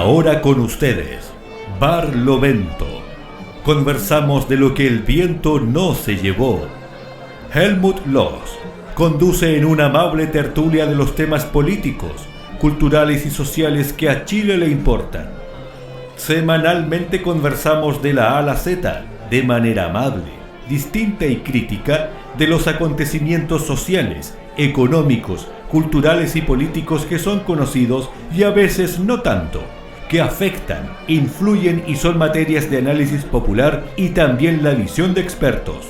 Ahora con ustedes, Barlovento. Conversamos de lo que el viento no se llevó. Helmut Loos conduce en una amable tertulia de los temas políticos, culturales y sociales que a Chile le importan. Semanalmente conversamos de la A a la Z, de manera amable, distinta y crítica, de los acontecimientos sociales, económicos, culturales y políticos que son conocidos y a veces no tanto, que afectan, influyen y son materias de análisis popular y también la visión de expertos.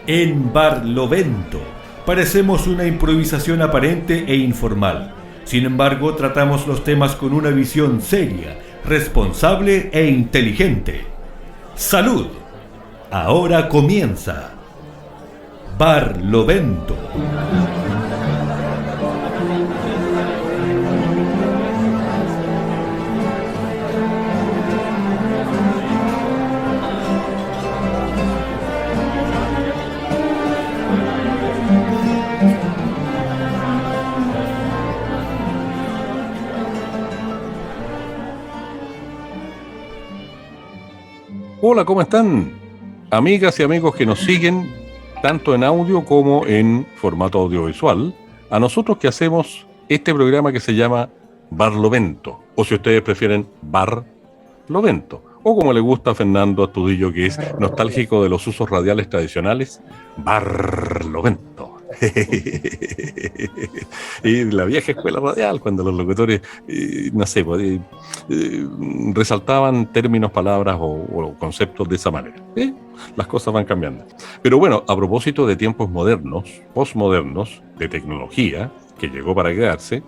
En Barlovento parecemos una improvisación aparente e informal. Sin embargo, tratamos los temas con una visión seria, responsable e inteligente. ¡Salud! Ahora comienza Barlovento. Hola, ¿cómo están? Amigas y amigos que nos siguen tanto en audio como en formato audiovisual, a nosotros que hacemos este programa que se llama Barlovento, o si ustedes prefieren Barlovento, o como le gusta a Fernando Astudillo, que es nostálgico de los usos radiales tradicionales, Barlovento. Y la vieja escuela radial, cuando los locutores, no sé, resaltaban términos, palabras o conceptos de esa manera. Las cosas van cambiando. Pero bueno, a propósito de tiempos modernos, postmodernos, de tecnología, que llegó para quedarse,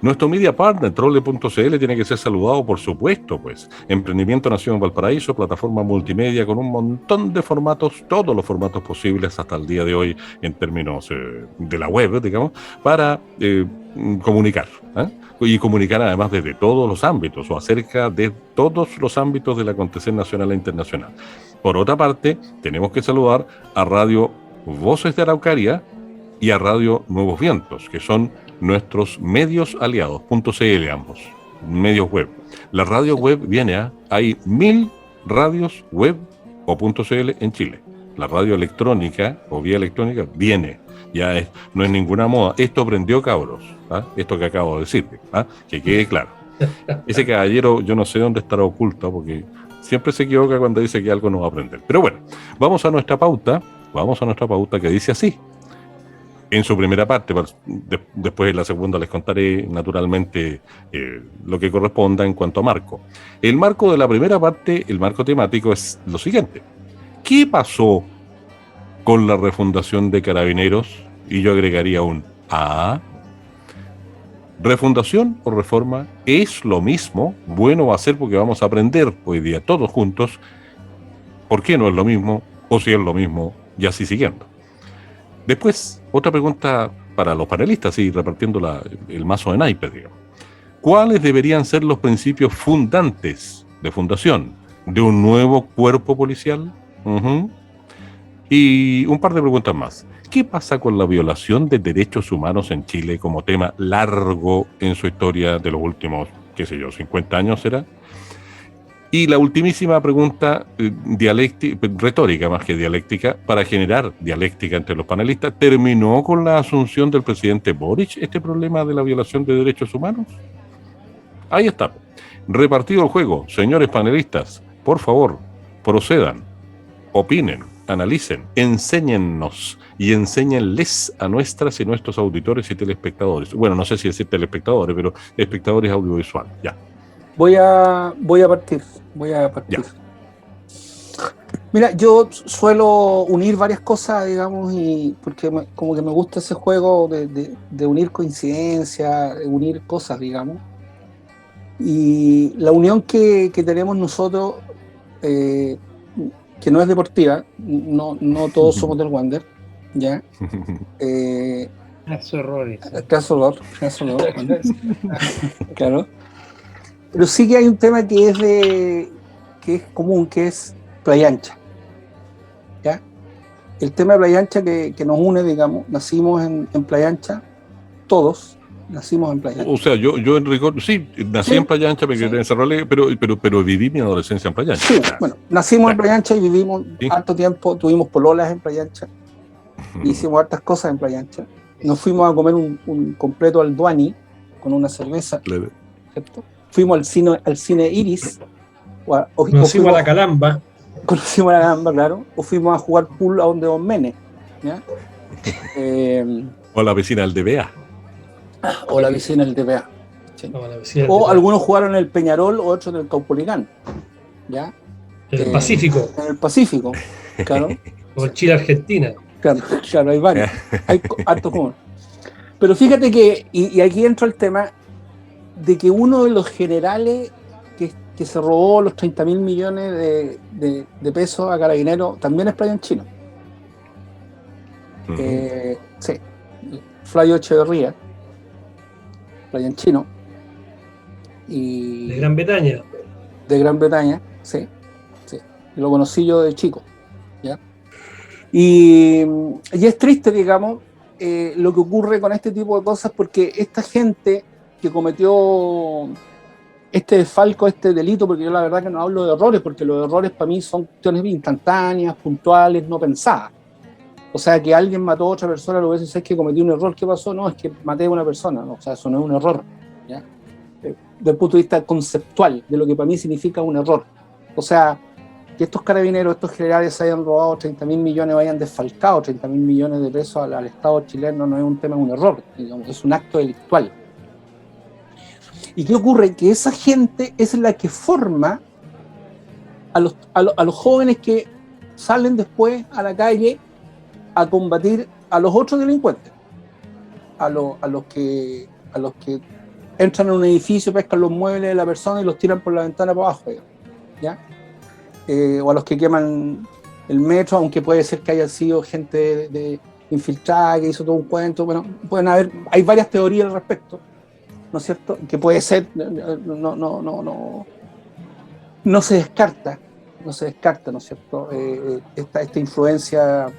nuestro media partner, Trole.cl, tiene que ser saludado, por supuesto, pues. Emprendimiento nació en Valparaíso, plataforma multimedia con un montón de formatos, todos los formatos posibles hasta el día de hoy en términos de la web, digamos, para comunicar. Y comunicar además desde todos los ámbitos o acerca de todos los ámbitos del acontecer nacional e internacional. Por otra parte, tenemos que saludar a Radio Voces de Araucaria y a Radio Nuevos Vientos, que son nuestros medios aliados, .cl ambos, medios web. La radio web viene hay 1000 radios web o .cl en Chile. La radio electrónica o vía electrónica viene, no es ninguna moda. Esto prendió, cabros, esto que acabo de decir, que quede claro. Ese caballero, yo no sé dónde estará oculto, porque siempre se equivoca cuando dice que algo no va a aprender. Pero bueno, vamos a nuestra pauta que dice así. En su primera parte, después en la segunda les contaré naturalmente lo que corresponda en cuanto a marco. El marco de la primera parte, el marco temático es lo siguiente. ¿Qué pasó con la refundación de Carabineros? Y yo agregaría un A. ¿Refundación o reforma es lo mismo? Bueno, va a ser porque vamos a aprender hoy día todos juntos por qué no es lo mismo, o si es lo mismo, y así siguiendo. Después, otra pregunta para los panelistas, y repartiendo el mazo de naipes, digamos. ¿Cuáles deberían ser los principios fundantes de fundación de un nuevo cuerpo policial? Y un par de preguntas más. ¿Qué pasa con la violación de derechos humanos en Chile como tema largo en su historia de los últimos, 50 años será? Y la ultimísima pregunta, retórica más que dialéctica, para generar dialéctica entre los panelistas, ¿terminó con la asunción del presidente Boric este problema de la violación de derechos humanos? Ahí está. Repartido el juego, señores panelistas, por favor, procedan, opinen, analicen, enséñennos y enséñenles a nuestras y nuestros auditores y telespectadores. Bueno, no sé si decir telespectadores, pero espectadores audiovisuales, ya. Voy a partir. Ya. Mira, yo suelo unir varias cosas, digamos, y porque como que me gusta ese juego de unir coincidencias, unir cosas, digamos. Y la unión que tenemos nosotros, que no es deportiva, no todos somos del Wander, ¿ya? Caso horrores. Caso horror, claro. Pero sí que hay un tema que es común, que es Playa Ancha. ¿Ya? El tema de Playa Ancha que nos une, digamos, nacimos en Playa Ancha, todos, Nacimos en Playa Ancha. O sea, yo en rigor, sí, nací Sí, en Playa Ancha, me sí. crié en Cerro Alegre, pero viví mi adolescencia en Playa Ancha. Sí, bueno, nacimos en Ya. Playa Ancha y vivimos Sí. harto tiempo, tuvimos pololas en Playa Ancha, hicimos hartas cosas en Playa Ancha. Nos fuimos a comer un completo al Duani con una cerveza, Claro. ¿cierto? Fuimos al cine Iris, o Conocimos a fuimos, la Calamba. conocimos a la gamba, claro, o fuimos a jugar pool a donde Don Mene, ¿ya? O la vecina del DBA. O la piscina del TPA. ¿Sí? No, la vecina del O TPA. algunos jugaron en el Peñarol o otros en el Caupolicán, ¿ya? En el Pacífico, En el Pacífico, claro. o en Chile, Argentina. Claro, claro, hay varios, hay hartos juegos. Pero fíjate que, y aquí entra el tema de que uno de los generales que se robó los 30.000 millones de pesos a Carabineros también es Playa Anchino. Sí, Flavio Echeverría, Playa Anchino. Y De Gran Bretaña. de Gran Bretaña, sí, sí. Lo conocí yo de chico, ¿ya? Y es triste, digamos, lo que ocurre con este tipo de cosas, porque esta gente que cometió este desfalco, este delito, porque yo la verdad que no hablo de errores, porque los errores para mí son cuestiones instantáneas, puntuales, no pensadas. O sea, que alguien mató a otra persona, lo que es que cometió un error. ¿Qué pasó? No, es que maté a una persona, ¿no? O sea, eso no es un error, ¿ya? Desde el punto de vista conceptual, de lo que para mí significa un error. O sea, que estos carabineros, estos generales hayan robado 30.000 millones o hayan desfalcado 30.000 millones de pesos al Estado chileno no es un tema, es un error, digamos, es un acto delictual. ¿Y qué ocurre? Que esa gente es la que forma a los jóvenes que salen después a la calle a combatir a los otros delincuentes, a los que entran en un edificio, pescan los muebles de la persona y los tiran por la ventana para abajo, ¿ya? O a los que queman el metro, aunque puede ser que haya sido gente de infiltrada que hizo todo un cuento. Bueno, hay varias teorías al respecto, ¿no es cierto? Que puede ser, no se descarta, ¿no es cierto? Esta influencia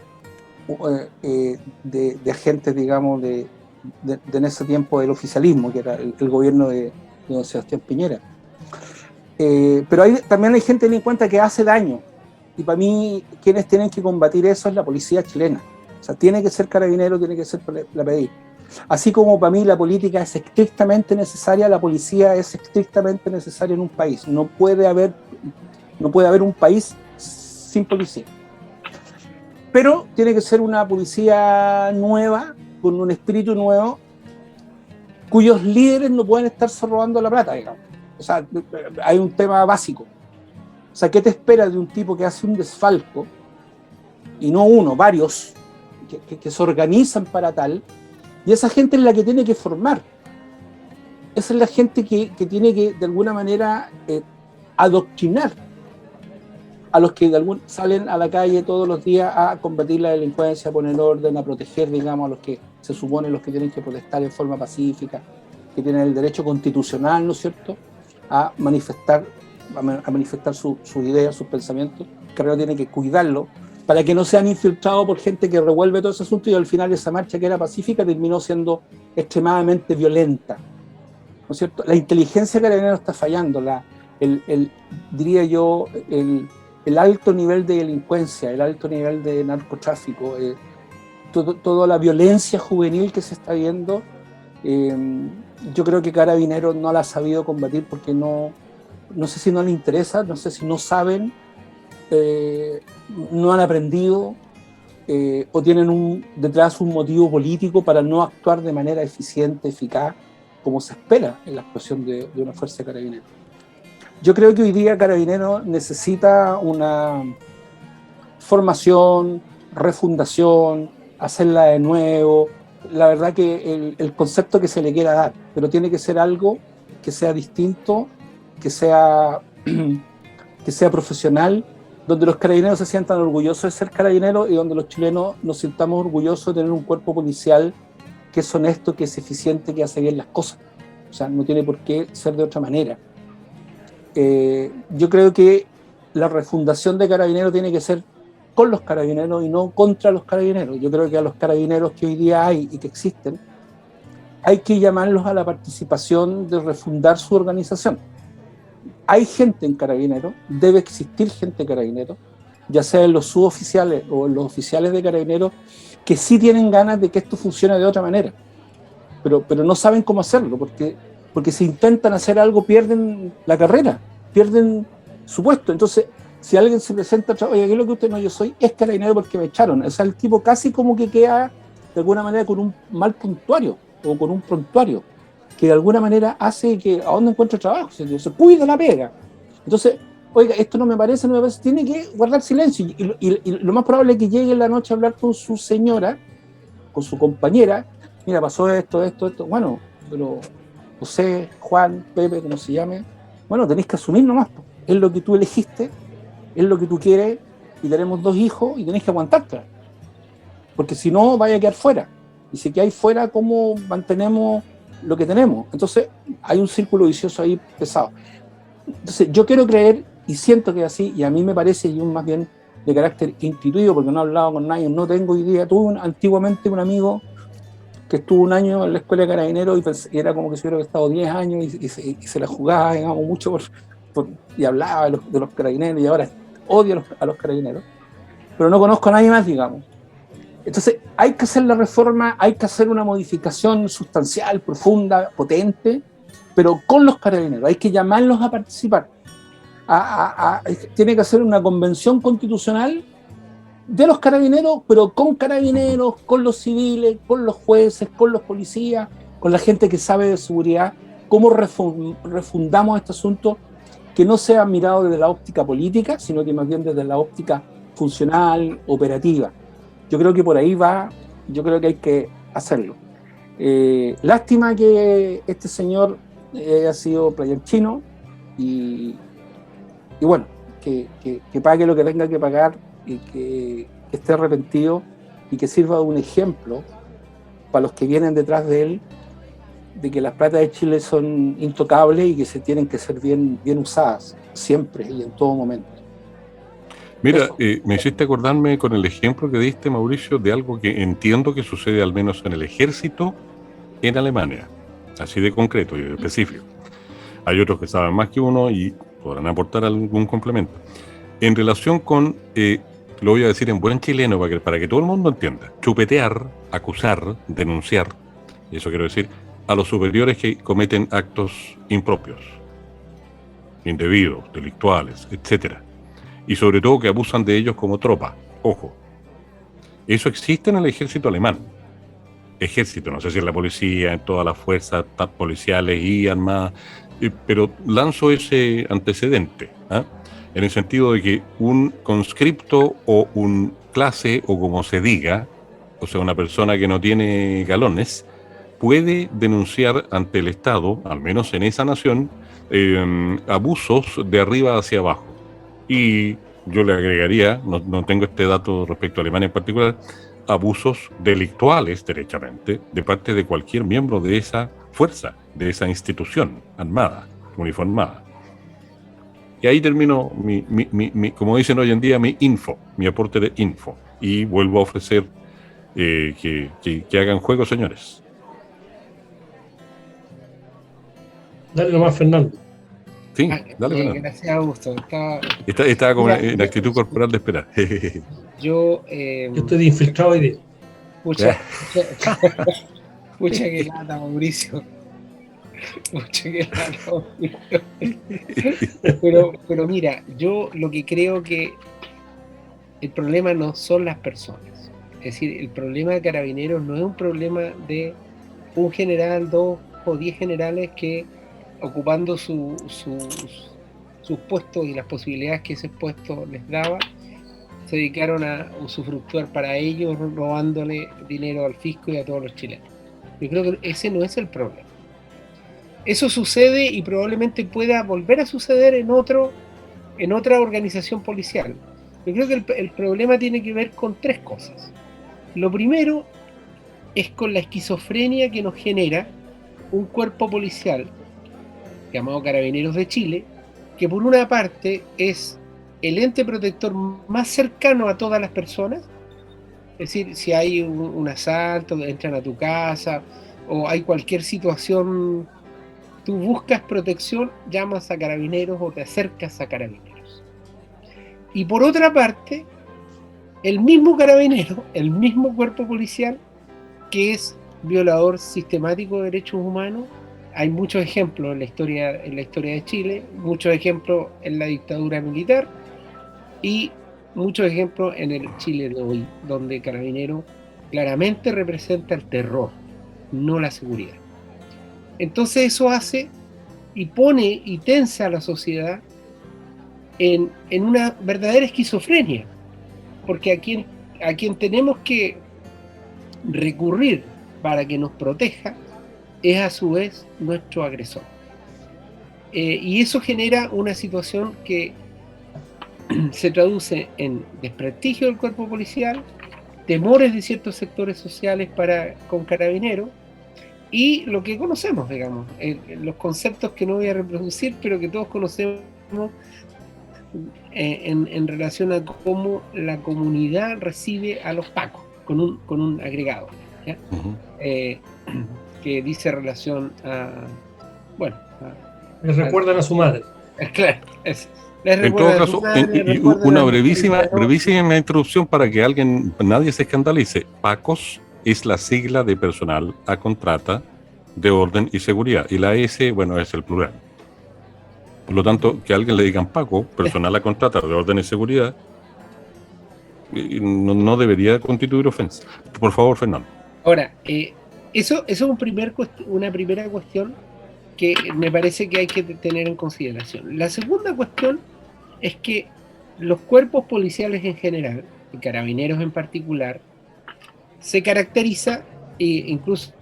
de agentes, digamos, en ese tiempo del oficialismo, que era el gobierno de don Sebastián Piñera. Pero también hay gente delincuente que hace daño, y para mí quienes tienen que combatir eso es la policía chilena. O sea, tiene que ser Carabinero, tiene que ser la PDI. Así como para mí la política es estrictamente necesaria, la policía es estrictamente necesaria en un país. No puede haber un país sin policía. Pero tiene que ser una policía nueva, con un espíritu nuevo, cuyos líderes no pueden estarse robando la plata, digamos. O sea, hay un tema básico. O sea, ¿qué te esperas de un tipo que hace un desfalco, y no uno, varios, que se organizan para tal? Y esa gente es la que tiene que formar. Esa es la gente que tiene que, de alguna manera, adoctrinar a los que salen a la calle todos los días a combatir la delincuencia, a poner orden, a proteger, digamos, a los que se supone los que tienen que protestar en forma pacífica, que tienen el derecho constitucional, ¿no es cierto?, a manifestar sus ideas, sus pensamientos. Carrero tiene que cuidarlo para que no sean infiltrados por gente que revuelve todo ese asunto, y al final esa marcha que era pacífica terminó siendo extremadamente violenta, ¿no es cierto? La inteligencia carabinera está fallando, diría yo, el alto nivel de delincuencia, el alto nivel de narcotráfico, toda la violencia juvenil que se está viendo, yo creo que Carabineros no la ha sabido combatir porque no sé si no le interesa, no sé si no saben, no han aprendido, o tienen detrás un motivo político para no actuar de manera eficiente, eficaz, como se espera en la actuación de una fuerza de Carabineros. Yo creo que hoy día Carabineros necesita una formación, refundación, hacerla de nuevo. La verdad que el concepto que se le quiera dar, pero tiene que ser algo que sea distinto, que sea profesional, donde los carabineros se sientan orgullosos de ser carabineros y donde los chilenos nos sintamos orgullosos de tener un cuerpo policial que es honesto, que es eficiente, que hace bien las cosas. O sea, no tiene por qué ser de otra manera. Yo creo que la refundación de Carabineros tiene que ser con los carabineros y no contra los carabineros. Yo creo que a los carabineros que hoy día hay y que existen, hay que llamarlos a la participación de refundar su organización. Hay gente en Carabineros, debe existir gente en Carabineros, ya sea en los suboficiales o en los oficiales de Carabineros, que sí tienen ganas de que esto funcione de otra manera, pero no saben cómo hacerlo, porque si intentan hacer algo pierden la carrera, pierden su puesto. Entonces, si alguien se presenta, oye, ¿qué es lo que usted? No, yo soy carabinero porque me echaron. O sea, el tipo casi como que queda de alguna manera con un mal prontuario o con un prontuario, que de alguna manera hace que a dónde encuentre trabajo, se cuida la pega. Entonces, oiga, esto no me parece, tiene que guardar silencio. Y lo más probable es que llegue en la noche a hablar con su señora, con su compañera. Mira, pasó esto. Bueno, pero José, Juan, Pepe, como se llame, bueno, tenéis que asumir nomás. Es lo que tú elegiste, es lo que tú quieres, y tenemos 2 hijos y tenéis que aguantarte. Porque si no, vaya a quedar fuera. Y si quedáis fuera, ¿cómo mantenemos lo que tenemos? Entonces, hay un círculo vicioso ahí pesado. Entonces, yo quiero creer, y siento que es así, y a mí me parece, y un más bien de carácter intuitivo, porque no he hablado con nadie, no tengo idea. Tuve antiguamente un amigo que estuvo un año en la escuela de carabineros y era como que si hubiera estado 10 años y se la jugaba, digamos, mucho y hablaba de los carabineros, y ahora odio a los carabineros, pero no conozco a nadie más, digamos. Entonces, hay que hacer la reforma, hay que hacer una modificación sustancial, profunda, potente, pero con los carabineros, hay que llamarlos a participar. Tiene que hacer una convención constitucional de los carabineros, pero con carabineros, con los civiles, con los jueces, con los policías, con la gente que sabe de seguridad, cómo refundamos este asunto, que no sea mirado desde la óptica política, sino que más bien desde la óptica funcional, operativa. Yo creo que por ahí va, yo creo que hay que hacerlo. Lástima que este señor haya sido player chino y bueno, que pague lo que tenga que pagar y que esté arrepentido y que sirva de un ejemplo para los que vienen detrás de él, de que las platas de Chile son intocables y que se tienen que ser bien usadas, siempre y en todo momento. Mira, me hiciste acordarme con el ejemplo que diste, Mauricio, de algo que entiendo que sucede al menos en el ejército en Alemania, así de concreto y de específico. Hay otros que saben más que uno y podrán aportar algún complemento. En relación con, lo voy a decir en buen chileno para que todo el mundo entienda, chupetear, acusar, denunciar, y eso quiero decir, a los superiores que cometen actos impropios, indebidos, delictuales, etcétera. Y sobre todo que abusan de ellos como tropa. Ojo, eso existe en el ejército alemán. Ejército, no sé si en la policía, en todas las fuerzas policiales y armadas, pero lanzo ese antecedente, ¿eh? En el sentido de que un conscripto o un clase, o como se diga, o sea, una persona que no tiene galones, puede denunciar ante el Estado, al menos en esa nación, abusos de arriba hacia abajo. Y yo le agregaría, no tengo este dato respecto a Alemania en particular, abusos delictuales, derechamente, de parte de cualquier miembro de esa fuerza, de esa institución armada, uniformada. Y ahí termino como dicen hoy en día, mi aporte de info. Y vuelvo a ofrecer que hagan juego, señores. Dale nomás, Fernando. Sí, dale, Fernando. Gracias, Augusto. Estaba como en actitud corporal de esperar. Yo estoy de infiltrado hoy día. Pucha que lata, Mauricio. Pucha que lata, Mauricio. Pero mira, yo lo que creo que el problema no son las personas. Es decir, el problema de Carabineros no es un problema de un general, 2 o 10 generales que, ocupando sus puestos y las posibilidades que ese puesto les daba, se dedicaron a usufructuar para ellos, robándole dinero al fisco y a todos los chilenos. Yo creo que ese no es el problema. Eso sucede y probablemente pueda volver a suceder en otra organización policial. Yo creo que el problema tiene que ver con 3 cosas. Lo primero es con la esquizofrenia que nos genera un cuerpo policial llamado Carabineros de Chile, que por una parte es el ente protector más cercano a todas las personas. Es decir, si hay un asalto, entran a tu casa o hay cualquier situación, tú buscas protección, llamas a carabineros o te acercas a carabineros. Y por otra parte, el mismo carabinero, el mismo cuerpo policial, que es violador sistemático de derechos humanos, hay muchos ejemplos en la historia de Chile, muchos ejemplos en la dictadura militar y muchos ejemplos en el Chile de hoy, donde Carabinero claramente representa el terror, no la seguridad. Entonces eso hace y pone y tensa a la sociedad en una verdadera esquizofrenia, porque a quien tenemos que recurrir para que nos proteja es a su vez nuestro agresor. Y eso genera una situación que se traduce en desprestigio del cuerpo policial, temores de ciertos sectores sociales con Carabineros, y lo que conocemos, digamos, los conceptos que no voy a reproducir, pero que todos conocemos en relación a cómo la comunidad recibe a los pacos, con un agregado, ¿ya? Que dice relación a, bueno, Les recuerdan a su madre. Claro, en todo caso, una brevísima introducción para que nadie se escandalice. PACOS es la sigla de personal a contrata de orden y seguridad, y la S, bueno, es el plural. Por lo tanto, que a alguien le digan PACO, personal a contrata de orden y seguridad, no debería constituir ofensa. Por favor, Fernando. Ahora, eso es una primera cuestión que me parece que hay que tener en consideración. La segunda cuestión es que los cuerpos policiales en general, y Carabineros en particular, se caracteriza, incluso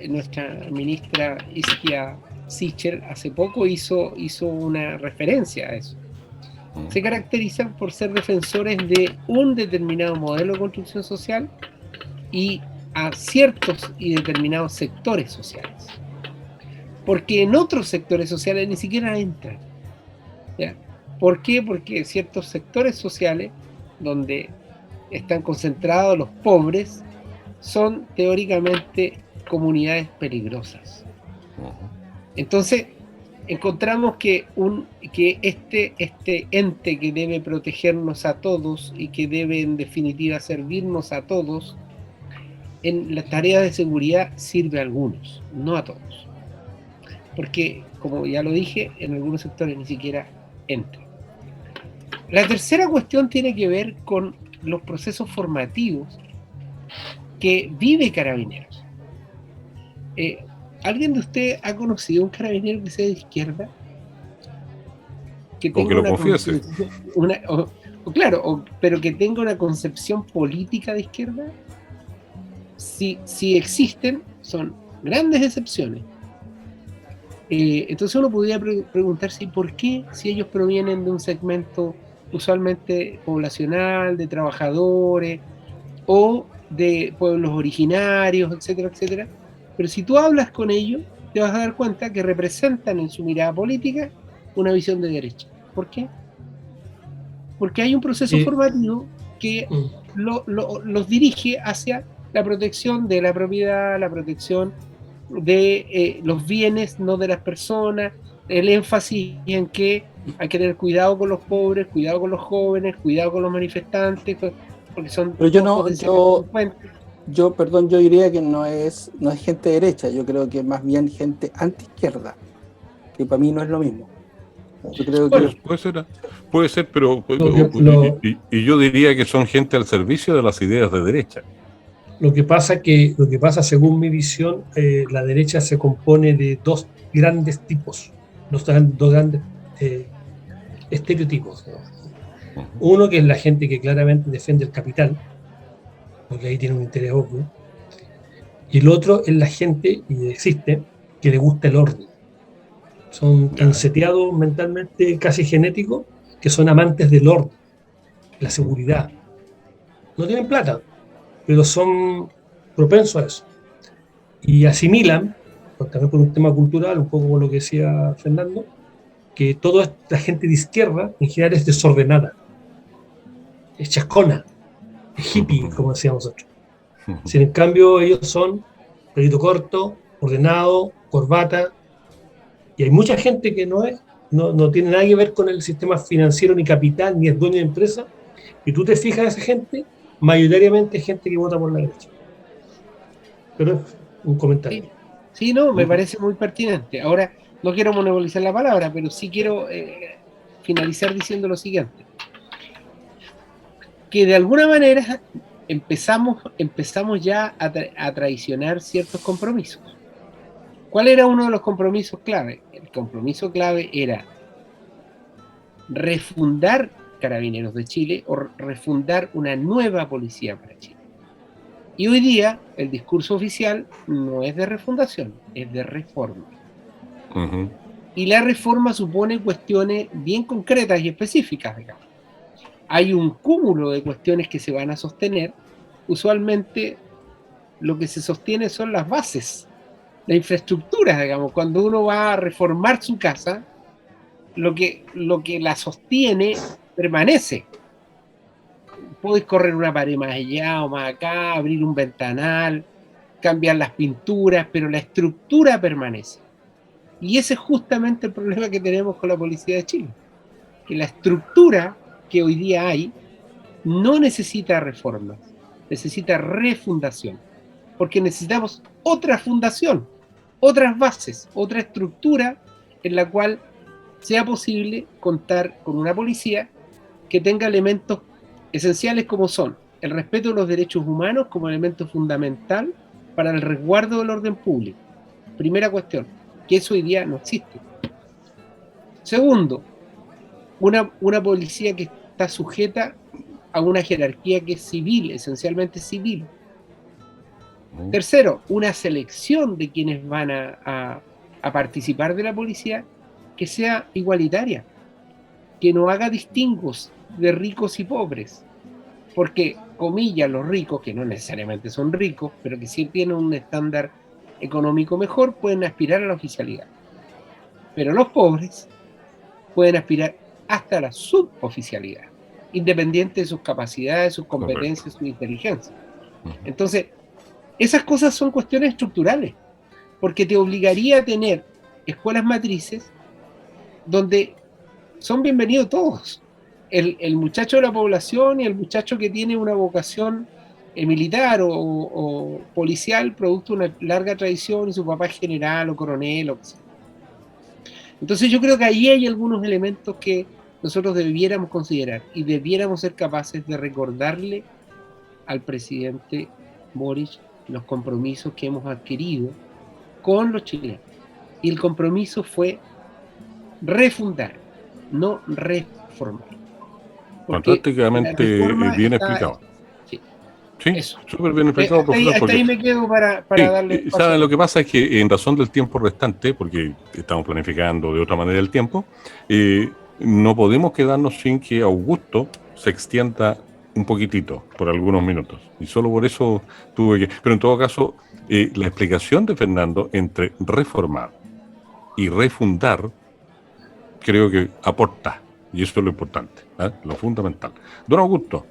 nuestra ministra Isquia Sichel hace poco hizo una referencia a eso. Se caracterizan por ser defensores de un determinado modelo de construcción social y a ciertos y determinados sectores sociales, porque en otros sectores sociales ni siquiera entran, ¿ya? ¿Por qué? Porque ciertos sectores sociales donde están concentrados los pobres son teóricamente comunidades peligrosas. Entonces encontramos que este ente que debe protegernos a todos y que debe en definitiva servirnos a todos, en las tareas de seguridad sirve a algunos, no a todos. Porque, como ya lo dije, en algunos sectores ni siquiera entra. La tercera cuestión tiene que ver con los procesos formativos que vive Carabineros. ¿Alguien de ustedes ha conocido un carabinero que sea de izquierda? Que tenga o que lo confiese. Pero que tenga una concepción política de izquierda. Si existen, son grandes excepciones. Entonces uno podría preguntarse ¿por qué? Si ellos provienen de un segmento usualmente poblacional, de trabajadores o de pueblos originarios, etcétera, etcétera. Pero si tú hablas con ellos, te vas a dar cuenta que representan en su mirada política una visión de derecha. ¿Por qué? Porque hay un proceso formativo que los dirige hacia la protección de la propiedad, la protección de los bienes, no de las personas, el énfasis en que hay que tener cuidado con los pobres, cuidado con los jóvenes, cuidado con los manifestantes, porque son... Pero yo diría que no es gente derecha, yo creo que más bien gente anti-izquierda, que para mí no es lo mismo. Yo creo que... Puede ser, pero y yo diría que son gente al servicio de las ideas de derecha. Lo que pasa según mi visión, la derecha se compone de dos grandes tipos, dos grandes estereotipos, ¿no? Uno que es la gente que claramente defiende el capital, porque ahí tiene un interés obvio, y el otro es la gente, y existe, que le gusta el orden. Son tan seteados mentalmente, casi genéticos, que son amantes del orden, la seguridad. No tienen plata, pero son propensos a eso. Y asimilan, también por un tema cultural, un poco como lo que decía Fernando, que toda esta gente de izquierda en general es desordenada, es chascona, es hippie, como decíamos nosotros. Si en cambio ellos son pelito corto, ordenado, corbata, y hay mucha gente que no tiene nada que ver con el sistema financiero ni capital, ni es dueño de empresa, y tú te fijas a esa gente, mayoritariamente es gente que vota por la derecha. Pero es un comentario. Sí, no, me parece muy pertinente. Ahora, no quiero monopolizar la palabra, pero sí quiero finalizar diciendo lo siguiente. Que de alguna manera empezamos ya a traicionar ciertos compromisos. ¿Cuál era uno de los compromisos clave? El compromiso clave era refundar Carabineros de Chile o refundar una nueva policía para Chile. Y hoy día el discurso oficial no es de refundación, es de reforma. Ujú. Y la reforma supone cuestiones bien concretas y específicas, digamos. Hay un cúmulo de cuestiones que se van a sostener. Usualmente lo que se sostiene son las bases, la infraestructura, digamos. Cuando uno va a reformar su casa, lo que la sostiene permanece. Podéis correr una pared más allá o más acá, abrir un ventanal, cambiar las pinturas, pero la estructura permanece. Y ese es justamente el problema que tenemos con la Policía de Chile. Que la estructura que hoy día hay no necesita reformas, necesita refundación. Porque necesitamos otra fundación, otras bases, otra estructura en la cual sea posible contar con una policía que tenga elementos esenciales como son el respeto de los derechos humanos como elemento fundamental para el resguardo del orden público. Primera cuestión, que eso hoy día no existe. Segundo, una policía que está sujeta a una jerarquía que es civil, esencialmente civil. Tercero, una selección de quienes van a participar de la policía que sea igualitaria, que no haga distingos de ricos y pobres, porque, comillas, los ricos, que no necesariamente son ricos, pero que sí tienen un estándar económico mejor, pueden aspirar a la oficialidad. Pero los pobres pueden aspirar hasta la suboficialidad, independiente de sus capacidades, sus competencias, su inteligencia. Entonces, esas cosas son cuestiones estructurales, porque te obligaría a tener escuelas matrices donde son bienvenidos todos. El muchacho de la población y el muchacho que tiene una vocación militar o policial, producto de una larga tradición, y su papá es general o coronel o qué sé. Entonces yo creo que ahí hay algunos elementos que nosotros debiéramos considerar y debiéramos ser capaces de recordarle al presidente Boric los compromisos que hemos adquirido con los chilenos. Y el compromiso fue refundar, no reformar. Fantásticamente bien explicado. Sí, súper bien explicado, profesor. Hasta ahí me quedo para darle... ¿Saben? Lo que pasa es que en razón del tiempo restante, porque estamos planificando de otra manera el tiempo, no podemos quedarnos sin que Augusto se extienda un poquitito, por algunos minutos. Y solo por eso tuve que... Pero en todo caso, la explicación de Fernando entre reformar y refundar, creo que aporta. Y eso es lo importante, lo fundamental. Don Augusto,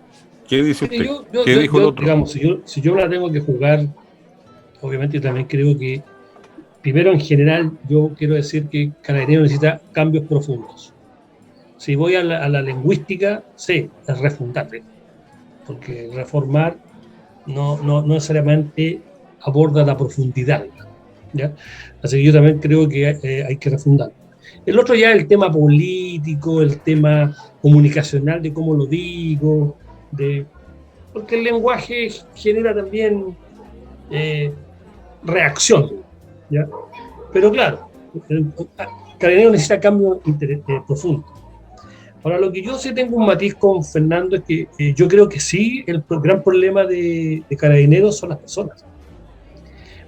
¿qué dice usted? ¿Qué dijo el otro? Digamos, si yo la tengo que jugar, obviamente también creo que, primero en general, yo quiero decir que Carabineros necesita cambios profundos. Si voy a la lingüística, sí, es refundar, porque reformar no necesariamente aborda la profundidad, ¿ya? Así que yo también creo que hay que refundar. El otro ya es el tema político, el tema comunicacional de cómo lo digo, porque el lenguaje genera también reacción, ¿ya? Pero claro, Carabineros necesita cambio profundo. Ahora, lo que yo sí tengo un matiz con Fernando es que yo creo que sí, el gran problema de Carabineros son las personas.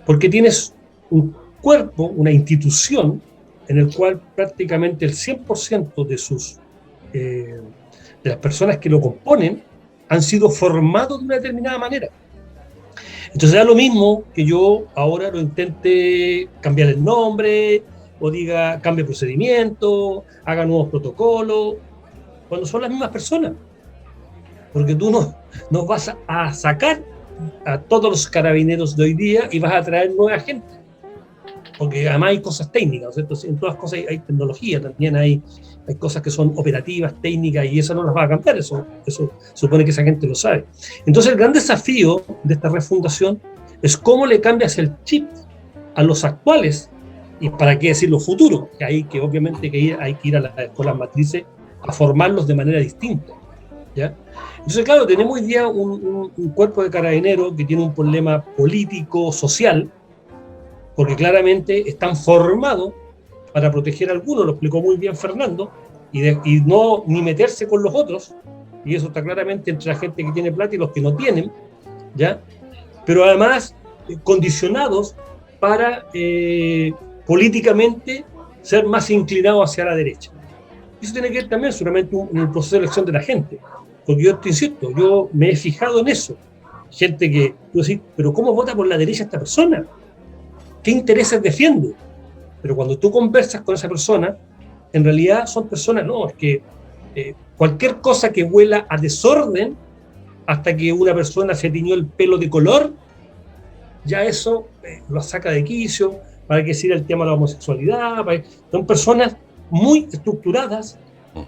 Porque tienes un cuerpo, una institución, en el cual prácticamente el 100% de las personas que lo componen han sido formados de una determinada manera. Entonces da lo mismo que yo ahora lo intente cambiar el nombre, o diga cambie procedimiento, haga nuevos protocolos, cuando son las mismas personas. Porque tú no vas a sacar a todos los carabineros de hoy día y vas a traer nueva gente. porque además hay cosas técnicas, ¿cierto? En todas las cosas hay tecnología, también hay cosas que son operativas, técnicas, y eso no las va a cambiar, eso supone que esa gente lo sabe. Entonces el gran desafío de esta refundación es cómo le cambias el chip a los actuales, y para qué decir los futuros, que hay que obviamente hay que ir a las escuelas matrices a formarlos de manera distinta, ¿ya? Entonces, claro, tenemos hoy día un cuerpo de carabineros que tiene un problema político, social, porque claramente están formados para proteger a algunos, lo explicó muy bien Fernando, y no ni meterse con los otros, y eso está claramente entre la gente que tiene plata y los que no tienen, ¿ya? Pero además condicionados para políticamente ser más inclinados hacia la derecha. Eso tiene que ver también seguramente en el proceso de elección de la gente, porque yo te insisto, yo me he fijado en eso, gente que, tú decís, pero ¿cómo vota por la derecha esta persona? ¿Qué intereses defiende? Pero cuando tú conversas con esa persona, en realidad son personas, no, es que cualquier cosa que huela a desorden, hasta que una persona se tiñó el pelo de color, ya eso lo saca de quicio, para que decir el tema de la homosexualidad, son personas muy estructuradas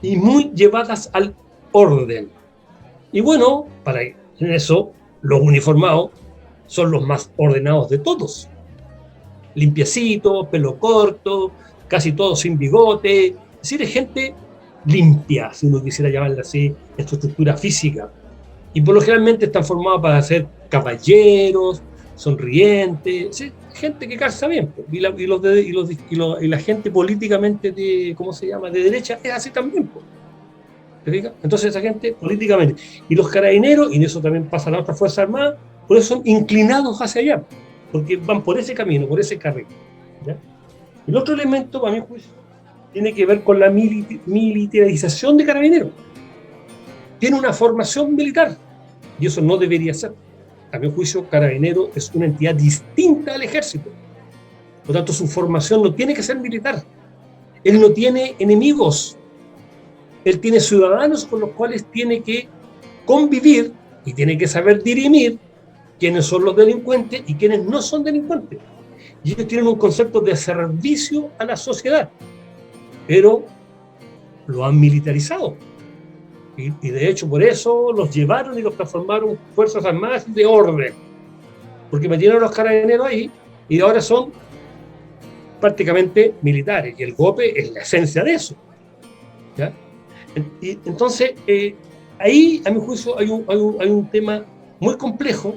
y muy llevadas al orden. Y bueno, en eso, los uniformados son los más ordenados de todos. Limpiecitos, pelo corto, casi todos sin bigote. Es decir, es gente limpia, si uno quisiera llamarla así, en su estructura física. Y por lo generalmente están formados para ser caballeros, sonrientes, ¿sí? Gente que calza bien. Y la gente políticamente de, ¿cómo se llama?, de derecha es así también. ¿Te fijas? Entonces esa gente políticamente. Y los carabineros, y en eso también pasa a las otras Fuerzas Armadas, por eso son inclinados hacia allá, porque van por ese camino, por ese carril, ¿ya? El otro elemento, para mi juicio, tiene que ver con la militarización de carabineros. Tiene una formación militar, y eso no debería ser. A mi juicio, Carabinero es una entidad distinta al ejército. Por lo tanto, su formación no tiene que ser militar. Él no tiene enemigos. Él tiene ciudadanos con los cuales tiene que convivir y tiene que saber dirimir quiénes son los delincuentes y quiénes no son delincuentes. Y ellos tienen un concepto de servicio a la sociedad, pero lo han militarizado. Y de hecho por eso los llevaron y los transformaron Fuerzas Armadas de orden, porque metieron a los carabineros ahí y ahora son prácticamente militares, y el golpe es la esencia de eso, ¿ya? Y entonces ahí a mi juicio hay un tema muy complejo,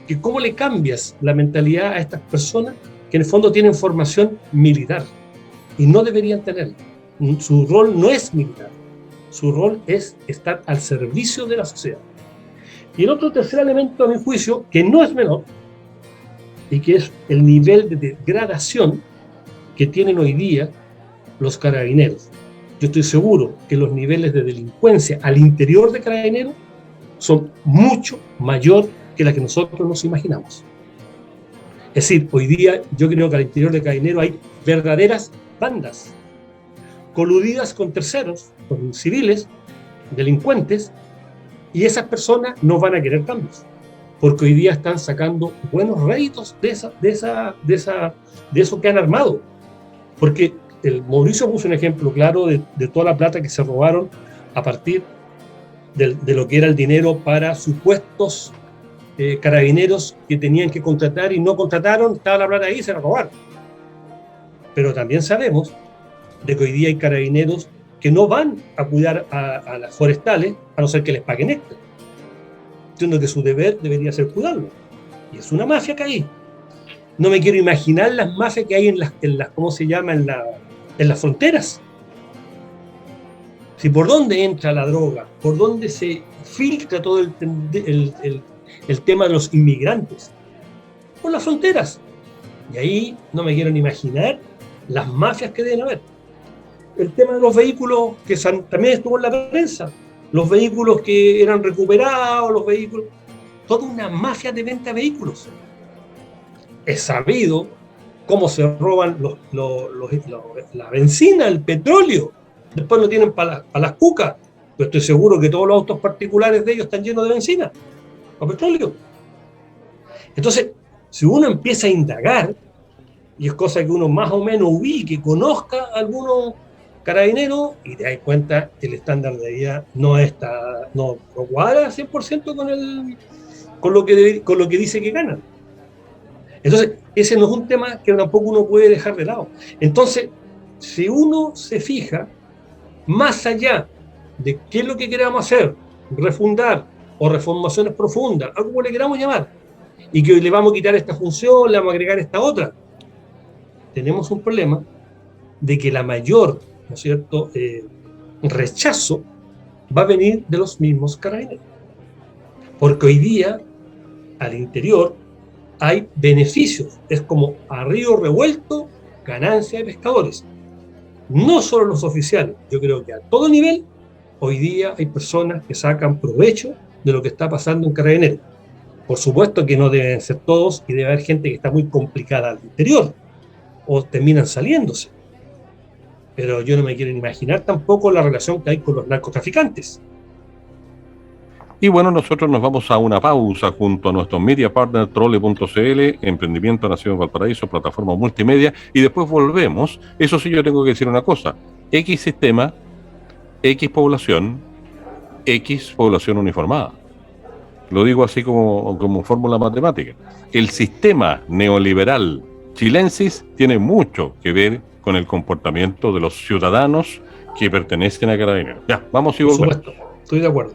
que cómo le cambias la mentalidad a estas personas que en el fondo tienen formación militar y no deberían tenerla. Su rol no es militar. Su rol es estar al servicio de la sociedad. Y el otro tercer elemento, a mi juicio, que no es menor, y que es el nivel de degradación que tienen hoy día los carabineros. Yo estoy seguro que los niveles de delincuencia al interior de carabineros son mucho mayor que la que nosotros nos imaginamos. Es decir, hoy día yo creo que al interior de carabineros hay verdaderas bandas coludidas con terceros, con civiles, delincuentes, y esas personas no van a querer cambios, porque hoy día están sacando buenos réditos de eso que han armado. Porque el Mauricio puso un ejemplo claro de toda la plata que se robaron a partir de lo que era el dinero para supuestos carabineros que tenían que contratar y no contrataron, estaba la plata ahí y se la robaron. Pero también sabemos de que hoy día hay carabineros que no van a cuidar a las forestales a no ser que les paguen extra, siendo que su deber debería ser cuidarlo. Y es una mafia que hay. No me quiero imaginar las mafias que hay en las ¿cómo se llama?, en las fronteras. Si por dónde entra la droga, por dónde se filtra todo el tema de los inmigrantes, por las fronteras. Y ahí no me quiero ni imaginar las mafias que deben haber. El tema de los vehículos, que también estuvo en la prensa, los vehículos que eran recuperados, los vehículos, toda una mafia de venta de vehículos. Es sabido cómo se roban la benzina, el petróleo, después lo tienen para las cucas. Yo estoy seguro que todos los autos particulares de ellos están llenos de benzina o petróleo. Entonces, si uno empieza a indagar, y es cosa que uno más o menos ubique, conozca a algunos carabineros y te das cuenta que el estándar de vida no cuadra al 100% con lo que dice que ganan. Entonces, ese no es un tema que tampoco uno puede dejar de lado. Entonces, si uno se fija, más allá de qué es lo que queramos hacer, refundar o reformaciones profundas, algo como le queramos llamar, y que le vamos a quitar esta función, le vamos a agregar esta otra, tenemos un problema de que la mayor, ¿no es cierto?, rechazo va a venir de los mismos carabineros. Porque hoy día, al interior, hay beneficios. Es como a río revuelto, ganancia de pescadores. No solo los oficiales, yo creo que a todo nivel, hoy día hay personas que sacan provecho de lo que está pasando en Carabineros. Por supuesto que no deben ser todos y debe haber gente que está muy complicada al interior o terminan saliéndose. Pero yo no me quiero imaginar tampoco la relación que hay con los narcotraficantes. Y bueno, nosotros nos vamos a una pausa junto a nuestro media partner Trole.cl, emprendimiento nacido en Valparaíso, plataforma multimedia, y después volvemos. Eso sí, yo tengo que decir una cosa: X sistema, X población uniformada. Lo digo así como fórmula matemática. El sistema neoliberal chilensis tiene mucho que ver con el comportamiento de los ciudadanos que pertenecen a Carabineros. Ya, vamos y volvemos. Por supuesto, estoy de acuerdo.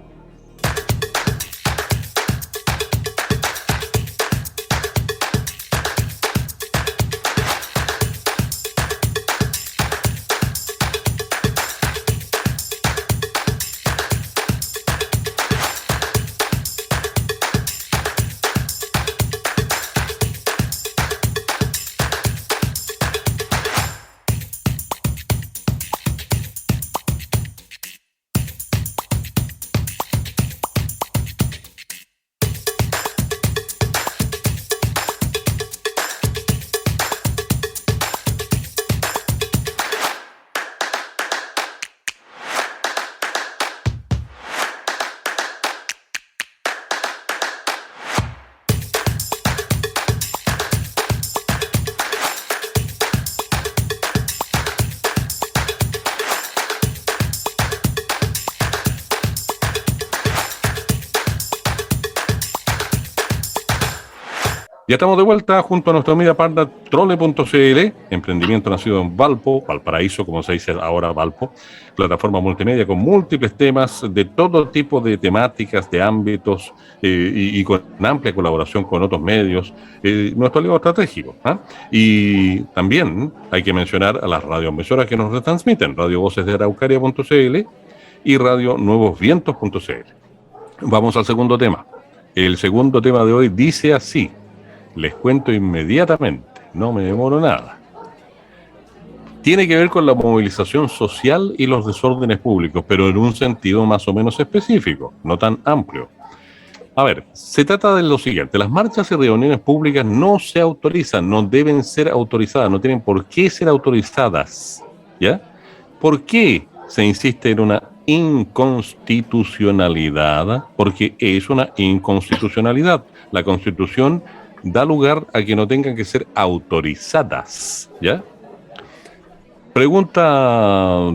Ya estamos de vuelta junto a nuestra media partner Trole.cl, emprendimiento nacido en Valparaíso, como se dice ahora Valpo, plataforma multimedia con múltiples temas de todo tipo de temáticas, de ámbitos y con amplia colaboración con otros medios, nuestro aliado estratégico. Y también hay que mencionar a las radioemisoras que nos retransmiten, Radio Voces de Araucaria.cl y Radio Nuevos Vientos.cl. Vamos al segundo tema. El segundo tema de hoy dice así. Les cuento inmediatamente, no me demoro nada. Tiene que ver con la movilización social y los desórdenes públicos, pero en un sentido más o menos específico, no tan amplio. A ver, se trata de lo siguiente: las marchas y reuniones públicas no se autorizan, no deben ser autorizadas, no tienen por qué ser autorizadas, ¿ya? ¿Por qué se insiste en una inconstitucionalidad? Porque es una inconstitucionalidad. La Constitución da lugar a que no tengan que ser autorizadas, ¿ya? Pregunta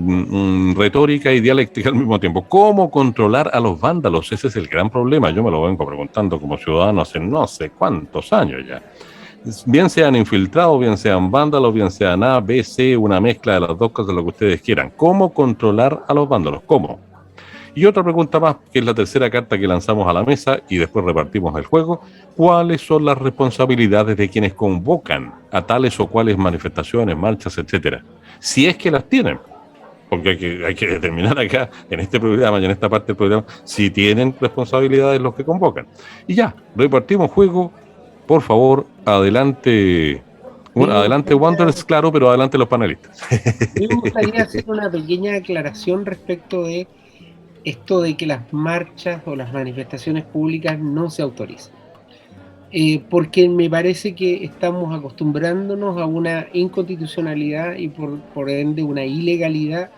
retórica y dialéctica al mismo tiempo. ¿Cómo controlar a los vándalos? Ese es el gran problema. Yo me lo vengo preguntando como ciudadano hace no sé cuántos años ya. Bien sean infiltrados, bien sean vándalos, bien sean A, B, C, una mezcla de las dos cosas, lo que ustedes quieran. ¿Cómo controlar a los vándalos? ¿Cómo? Y otra pregunta más, que es la tercera carta que lanzamos a la mesa y después repartimos el juego. ¿Cuáles son las responsabilidades de quienes convocan a tales o cuales manifestaciones, marchas, etcétera? Si es que las tienen, porque hay que determinar acá, en este programa y en esta parte del programa, si tienen responsabilidades los que convocan. Y ya, repartimos juego. Por favor, adelante. Bueno, adelante Wanderers, claro, pero adelante los panelistas. Me gustaría hacer una pequeña aclaración respecto de esto de que las marchas o las manifestaciones públicas no se autorizan. Porque me parece que estamos acostumbrándonos a una inconstitucionalidad y por ende una ilegalidad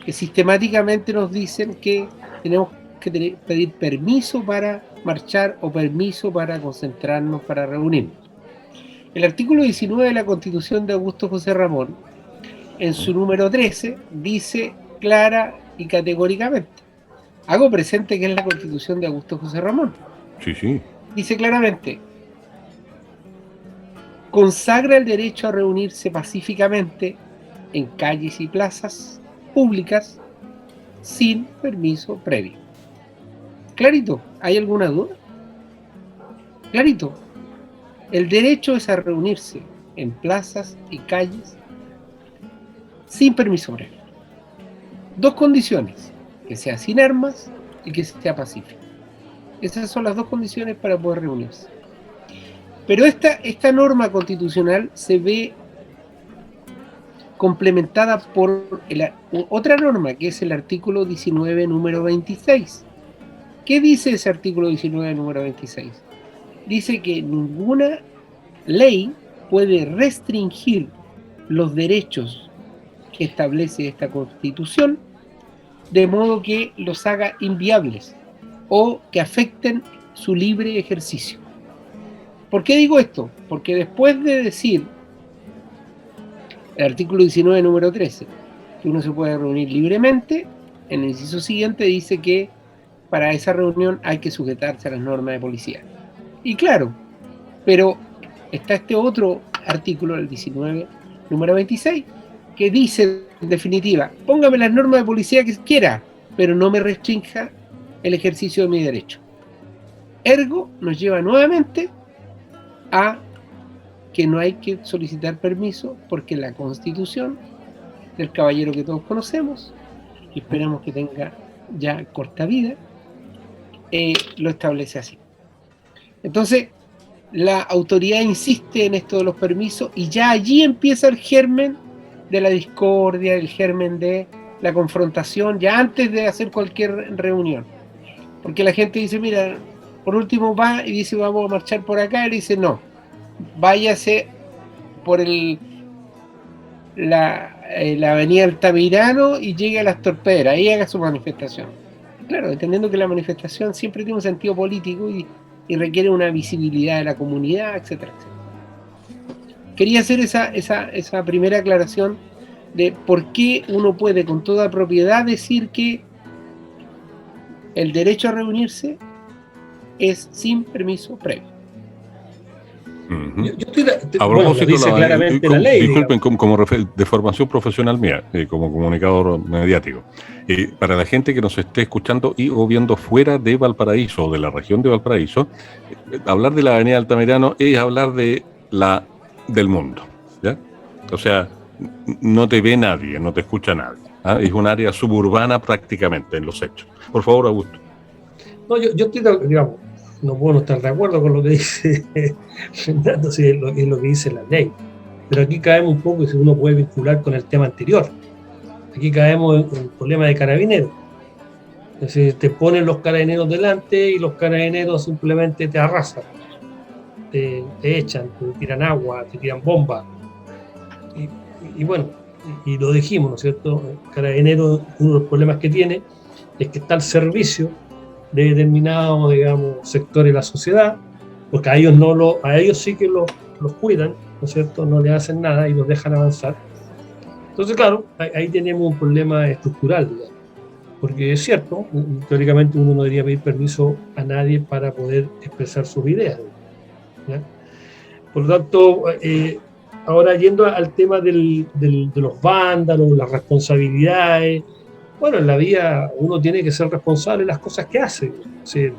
que sistemáticamente nos dicen que tenemos que pedir permiso para marchar o permiso para concentrarnos, para reunirnos. El artículo 19 de la Constitución de Augusto José Ramón, en su número 13, dice clara y categóricamente, hago presente que es la Constitución de Augusto José Ramón, Sí. dice claramente, consagra el derecho a reunirse pacíficamente en calles y plazas públicas sin permiso previo. Clarito, ¿hay alguna duda? Clarito, el derecho es a reunirse en plazas y calles sin permiso previo. Dos condiciones, que sea sin armas y que sea pacífico. Esas son las dos condiciones para poder reunirse. Pero esta norma constitucional se ve complementada por otra norma, que es el artículo 19, número 26. ¿Qué dice ese artículo 19, número 26? Dice que ninguna ley puede restringir los derechos que establece esta Constitución, de modo que los haga inviables o que afecten su libre ejercicio. ¿Por qué digo esto? Porque después de decir el artículo 19, número 13, que uno se puede reunir libremente, en el inciso siguiente dice que para esa reunión hay que sujetarse a las normas de policía. Y claro, pero está este otro artículo, el 19, número 26, que dice, en definitiva, póngame las normas de policía que quiera, pero no me restrinja el ejercicio de mi derecho. Ergo, nos lleva nuevamente a que no hay que solicitar permiso, porque la Constitución del caballero que todos conocemos, y esperamos que tenga ya corta vida, lo establece así. Entonces, la autoridad insiste en esto de los permisos y ya allí empieza el germen de la discordia, el germen de la confrontación, ya antes de hacer cualquier reunión. Porque la gente dice, mira, por último va y dice, vamos a marchar por acá, y le dice, no, váyase por la avenida Altamirano y llegue a las Torpederas, ahí haga su manifestación. Claro, entendiendo que la manifestación siempre tiene un sentido político y requiere una visibilidad de la comunidad, etcétera, etcétera. Quería hacer esa primera aclaración de por qué uno puede con toda propiedad decir que el derecho a reunirse es sin permiso previo. Yo dice claramente la ley. Disculpen, como de formación profesional mía, como comunicador mediático, para la gente que nos esté escuchando y o viendo fuera de Valparaíso o de la región de Valparaíso, hablar de la avenida Altamirano es hablar del mundo, ¿ya? O sea, no te ve nadie, no te escucha nadie, ¿ah? Es un área suburbana prácticamente en los hechos. Por favor, Augusto. No, yo estoy, digamos, no puedo estar de acuerdo con lo que dice Fernando, si es lo que dice la ley. Pero aquí caemos un poco, y si uno puede vincular con el tema anterior. Aquí caemos en el problema de carabineros. Es decir, te ponen los carabineros delante y los carabineros simplemente te arrasan, te echan, te tiran agua, te tiran bombas. Y bueno, y lo dijimos, ¿no es cierto? El carabinero, uno de los problemas que tiene es que está al servicio de determinados, digamos, sectores de la sociedad, porque a ellos sí que los cuidan, ¿no es cierto? No le hacen nada y los dejan avanzar. Entonces, claro, ahí tenemos un problema estructural, digamos, porque es cierto, teóricamente uno no debería pedir permiso a nadie para poder expresar sus ideas, ¿ya? Por lo tanto, ahora yendo al tema de los vándalos, las responsabilidades. Bueno, en la vida uno tiene que ser responsable de las cosas que hace. O sea,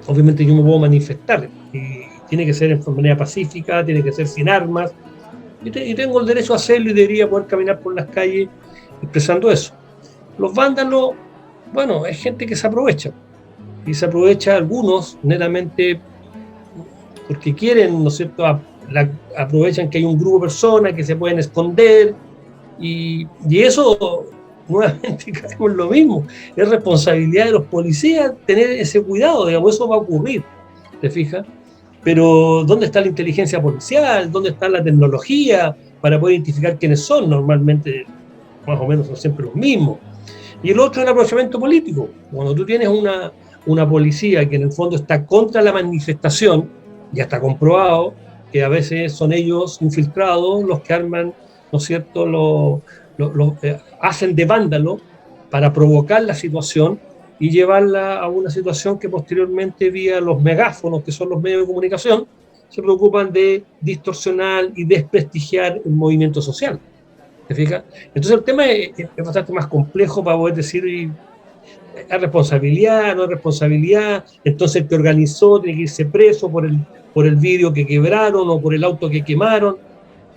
obviamente yo me puedo manifestar y tiene que ser en manera pacífica, tiene que ser sin armas y tengo el derecho a hacerlo y debería poder caminar por las calles expresando eso. Los vándalos, bueno, es gente que se aprovecha y se aprovecha algunos netamente porque quieren, ¿no es cierto?, aprovechan que hay un grupo de personas que se pueden esconder y eso nuevamente caemos en lo mismo, es responsabilidad de los policías tener ese cuidado, digamos, eso va a ocurrir, ¿te fijas? Pero ¿dónde está la inteligencia policial? ¿Dónde está la tecnología para poder identificar quiénes son? Normalmente, más o menos, son siempre los mismos. Y el otro es el aprovechamiento político. Cuando tú tienes una policía que en el fondo está contra la manifestación, ya está comprobado, que a veces son ellos infiltrados los que arman, ¿no es cierto?, hacen de vándalo para provocar la situación y llevarla a una situación que posteriormente, vía los megáfonos, que son los medios de comunicación, se preocupan de distorsionar y desprestigiar el movimiento social. ¿Te fijas? Entonces el tema es bastante más complejo para poder decir, ¿es responsabilidad, no es responsabilidad? Entonces el que organizó tiene que irse preso por el vidrio que quebraron o por el auto que quemaron.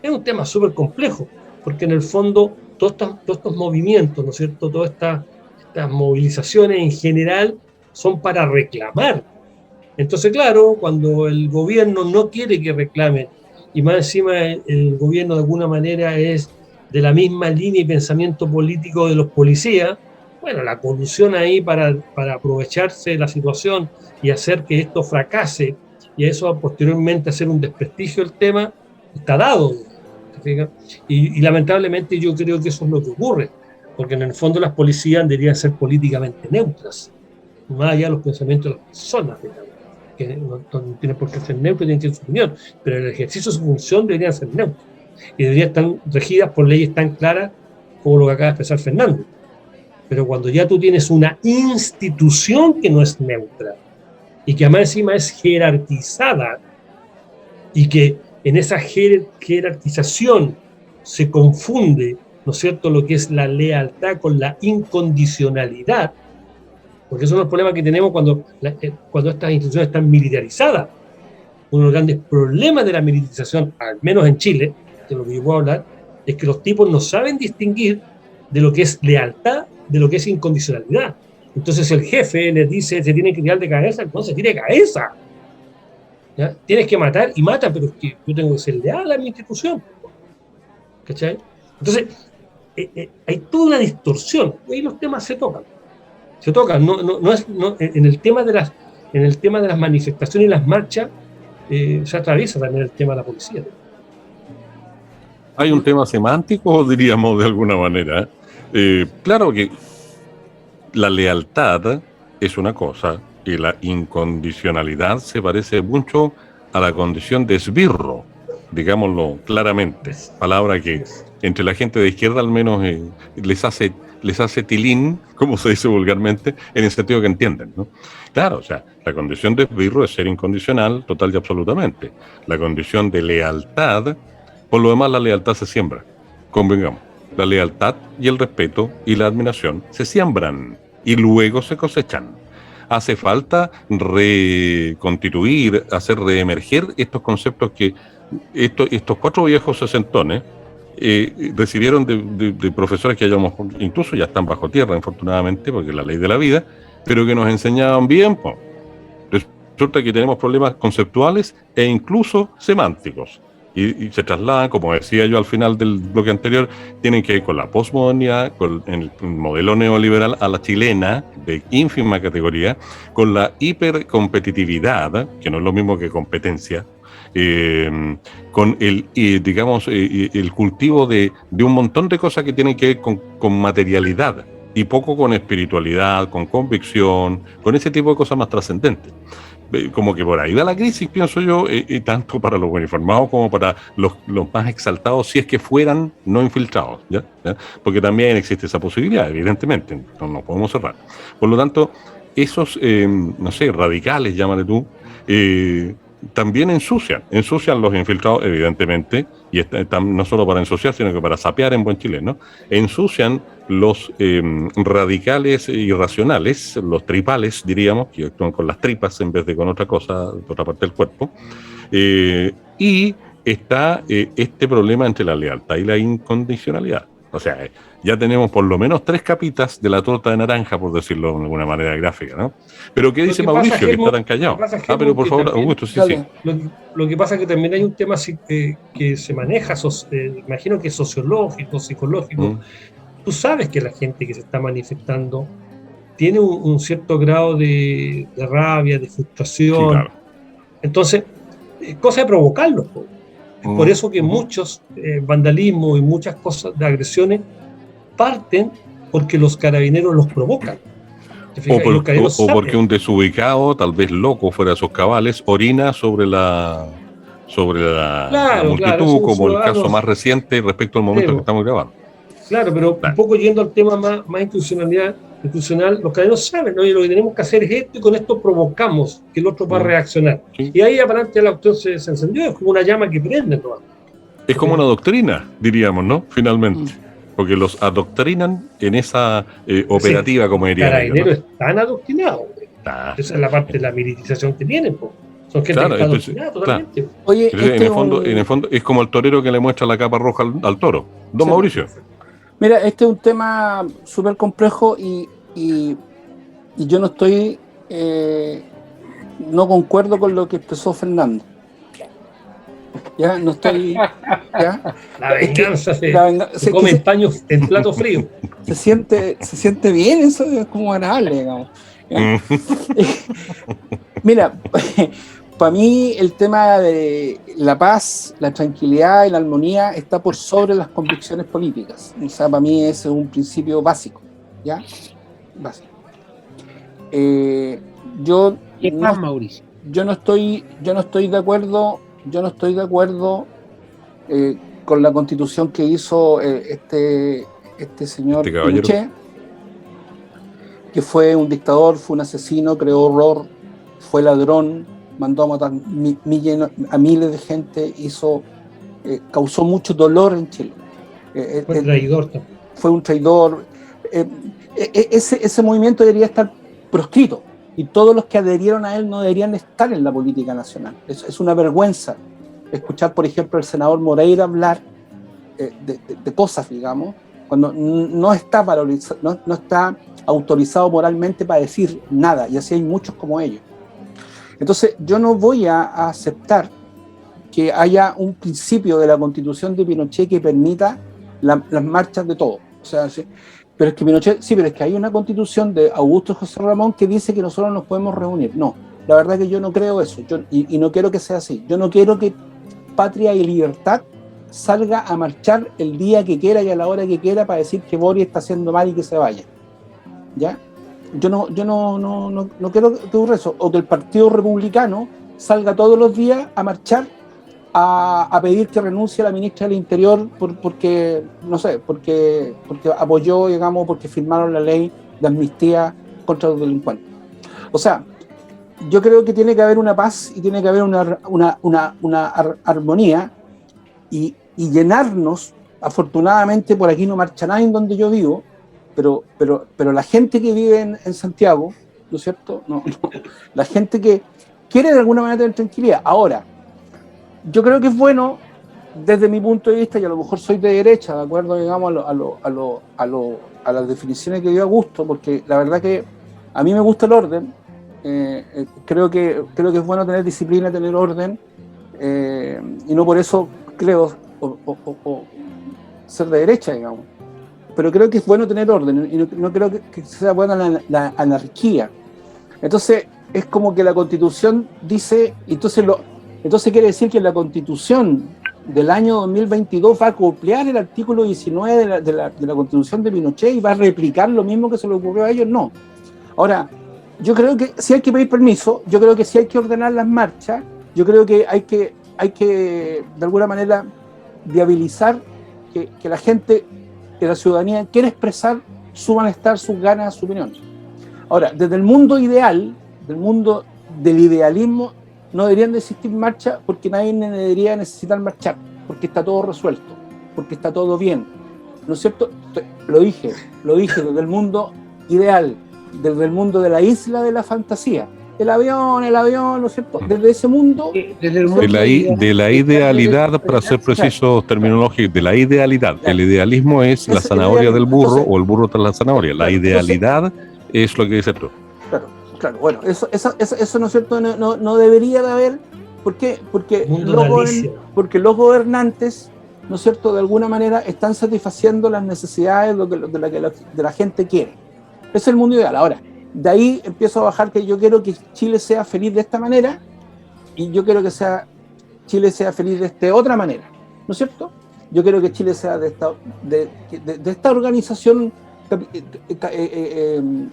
Es un tema súper complejo, porque en el fondo todos estos movimientos, ¿no es cierto?, todas estas movilizaciones en general son para reclamar. Entonces, claro, cuando el gobierno no quiere que reclamen, y más encima el gobierno de alguna manera es de la misma línea y pensamiento político de los policías, bueno, la colusión ahí para aprovecharse de la situación y hacer que esto fracase, y eso posteriormente hacer un desprestigio del tema, está dado. Y lamentablemente yo creo que eso es lo que ocurre, porque en el fondo las policías deberían ser políticamente neutras, más allá de los pensamientos de las personas, digamos, que no tienen por qué ser neutros, tienen que tener su opinión, pero en el ejercicio de su función deberían ser neutros y deberían estar regidas por leyes tan claras como lo que acaba de expresar Fernando. Pero cuando ya tú tienes una institución que no es neutra y que además encima es jerarquizada y que en esa jerarquización se confunde, ¿no es cierto?, lo que es la lealtad con la incondicionalidad, porque esos son los problemas que tenemos cuando estas instituciones están militarizadas. Uno de los grandes problemas de la militarización, al menos en Chile, de lo que yo puedo hablar, es que los tipos no saben distinguir de lo que es lealtad de lo que es incondicionalidad. Entonces el jefe les dice, se tiene que tirar de cabeza, no se tire de cabeza. ¿Ya? Tienes que matar y mata, pero es que yo tengo que ser leal a mi institución. ¿Cachai? Entonces, hay toda una distorsión. Y ahí los temas se tocan. En el tema de las manifestaciones y las marchas, se atraviesa también el tema de la policía. Hay un tema semántico, diríamos de alguna manera. Claro que la lealtad es una cosa y la incondicionalidad se parece mucho a la condición de esbirro, digámoslo claramente, palabra que entre la gente de izquierda al menos les hace tilín, como se dice vulgarmente, en el sentido que entienden, ¿no? Claro, o sea, la condición de esbirro es ser incondicional, total y absolutamente. La condición de lealtad, por lo demás la lealtad se siembra, convengamos. La lealtad y el respeto y la admiración se siembran y luego se cosechan. Hace falta reconstituir, hacer reemerger estos conceptos que estos cuatro viejos sesentones recibieron de profesores que incluso ya están bajo tierra, infortunadamente, porque es la ley de la vida, pero que nos enseñaban bien. Resulta que tenemos problemas conceptuales e incluso semánticos. Y se trasladan, como decía yo al final del bloque anterior, tienen que ir con la posmodernidad, con el modelo neoliberal a la chilena, de ínfima categoría, con la hipercompetitividad, que no es lo mismo que competencia, con el cultivo de un montón de cosas que tienen que ver con materialidad y poco con espiritualidad, con convicción, con ese tipo de cosas más trascendentes. Como que por ahí va la crisis, pienso yo, tanto para los buenos informados como para los más exaltados, si es que fueran no infiltrados, ¿ya? Porque también existe esa posibilidad, evidentemente, no nos podemos cerrar. Por lo tanto, esos, radicales, llámale tú, también ensucian los infiltrados, evidentemente, y están no solo para ensuciar, sino que para sapear en buen chileno, ensucian los radicales irracionales, los tripales, diríamos, que actúan con las tripas en vez de con otra cosa, otra parte del cuerpo, y está este problema entre la lealtad y la incondicionalidad. O sea, ya tenemos por lo menos 3 capitas de la torta de naranja, por decirlo de alguna manera gráfica, ¿no? Pero ¿qué dice Mauricio? Que está tan callado. Pero por favor, Augusto, sí. Lo que pasa es que también hay un tema que se maneja, imagino que es sociológico, psicológico. Tú sabes que la gente que se está manifestando tiene un cierto grado de rabia, de frustración. Sí, claro. Entonces, cosa de provocarlos. Es por eso que muchos vandalismos y muchas cosas de agresiones parten porque los carabineros los provocan. O porque un desubicado, tal vez loco fuera de sus cabales, orina sobre sobre la Claro, multitud, claro, son como el caso ciudadanos. más reciente respecto al momento Pero- que estamos grabando. Claro, pero un poco yendo al tema más institucional, los cadenos saben, ¿no? Y lo que tenemos que hacer es esto, y con esto provocamos que el otro va a reaccionar. Sí. Y ahí aparente la opción se encendió, es como una llama que prende, ¿no? Es como una doctrina, diríamos, ¿no? Finalmente. Porque los adoctrinan en esa operativa, como dirían ellos, Carabineros ¿no? están adoctrinados. Ah, Esa es la parte de la militarización que tienen, po. Son gente Claro, que está entonces, adoctrinada totalmente. Oye, entonces, en el fondo es como el torero que le muestra la capa roja al toro. Don Sí. Mauricio. Mira, este es un tema súper complejo y yo no estoy, no concuerdo con lo que expresó Fernando. Ya, no estoy, ya. La venganza se Se come en paños en plato frío. se siente bien, eso es como agradable, digamos. ¿Ya? Mira, para mí el tema de la paz, la tranquilidad y la armonía está por sobre las convicciones políticas. O sea, para mí ese es un principio básico, ¿ya? Básico. Yo ¿Qué más, Mauricio? yo no estoy de acuerdo con la constitución que hizo este señor Este caballero. Pinochet, que fue un dictador, fue un asesino, creó horror, fue ladrón, mandó a matar a miles de gente, causó mucho dolor en Chile. Fue traidor también. Fue un traidor. Ese movimiento debería estar proscrito y todos los que adherieron a él no deberían estar en la política nacional. Es una vergüenza escuchar, por ejemplo, al senador Moreira hablar de cosas, digamos, cuando no está no está autorizado moralmente para decir nada, y así hay muchos como ellos. Entonces, yo no voy a aceptar que haya un principio de la Constitución de Pinochet que permita las marchas de todos. O sea, sí, pero es que Pinochet, sí, pero es que hay una Constitución de Augusto José Ramón que dice que nosotros nos podemos reunir. No, la verdad que yo no creo eso, y no quiero que sea así. Yo no quiero que Patria y Libertad salga a marchar el día que quiera y a la hora que quiera para decir que Boris está haciendo mal y que se vaya. ¿Ya? Yo no quiero que ocurra eso, o que el Partido Republicano salga todos los días a marchar a pedir que renuncie a la ministra del Interior porque apoyó, digamos, porque firmaron la ley de amnistía contra los delincuentes. O sea, yo creo que tiene que haber una paz y tiene que haber una armonía y llenarnos. Afortunadamente por aquí no marcha nadie en donde yo vivo, pero la gente que vive en Santiago, ¿no es cierto? No, la gente que quiere de alguna manera tener tranquilidad. Ahora, yo creo que es bueno, desde mi punto de vista, y a lo mejor soy de derecha, de acuerdo, digamos, a las definiciones que dio Augusto, porque la verdad que a mí me gusta el orden. Creo que es bueno tener disciplina, tener orden, y no por eso creo o ser de derecha, digamos. Pero creo que es bueno tener orden, y no creo que sea buena la anarquía. Entonces, es como que la Constitución dice, entonces quiere decir que la Constitución del año 2022 va a copiar el artículo 19 de la Constitución de Pinochet y va a replicar lo mismo que se le ocurrió a ellos. No. Ahora, yo creo que sí hay que pedir permiso, yo creo que sí hay que ordenar las marchas, yo creo que hay que de alguna manera viabilizar que la gente, que la ciudadanía quiere expresar su malestar, sus ganas, su opinión. Ahora, desde el mundo ideal, del mundo del idealismo, no deberían de existir marchas porque nadie debería necesitar marchar, porque está todo resuelto, porque está todo bien. ¿No es cierto? Lo dije desde el mundo ideal, desde el mundo de la isla de la fantasía. El avión, ¿no es cierto? Desde ese mundo... De la idealidad, para ser precisos terminología, de la idealidad. El idealismo es la zanahoria del burro, o el burro tras la zanahoria. La idealidad es lo que dice tú. Claro, bueno, eso ¿no es cierto? No debería de haber. ¿Por qué? Porque los gobernantes, ¿no es cierto?, de alguna manera están satisfaciendo las necesidades de la gente quiere. Ese es el mundo ideal. Ahora, de ahí empiezo a bajar que yo quiero que Chile sea feliz de esta manera y yo quiero que Chile sea feliz de esta otra manera, ¿no es cierto? Yo quiero que Chile sea de esta organización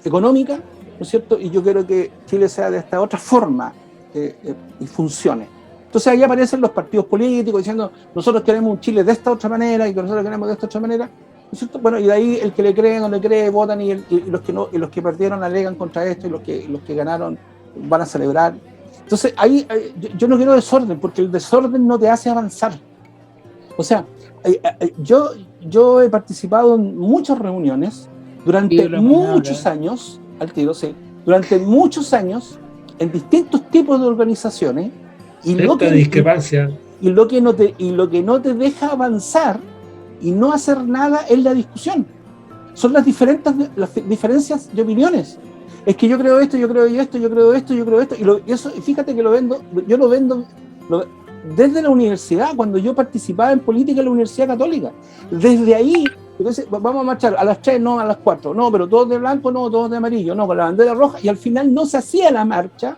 económica, ¿no es cierto? Y yo quiero que Chile sea de esta otra forma y funcione. Entonces ahí aparecen los partidos políticos diciendo, nosotros queremos un Chile de esta otra manera y que nosotros queremos de esta otra manera, ¿no es cierto? Bueno, y de ahí el que le cree, no le cree, votan y los que no, y los que perdieron alegan contra esto y los que ganaron van a celebrar. Entonces ahí yo no quiero desorden, porque el desorden no te hace avanzar. O sea, yo he participado en muchas reuniones durante muchos años, al tiro, sí, durante muchos años en distintos tipos de organizaciones. Y lo que no te deja avanzar y no hacer nada es la discusión. Son las diferencias de opiniones. Es que yo creo esto, yo creo esto, yo creo esto, yo creo esto. Y eso, fíjate que yo lo vendo desde la universidad, cuando yo participaba en política en la Universidad Católica. Desde ahí, entonces, vamos a marchar a las 3, no a las 4. No, pero todos de blanco, no, todos de amarillo, no, con la bandera roja. Y al final no se hacía la marcha,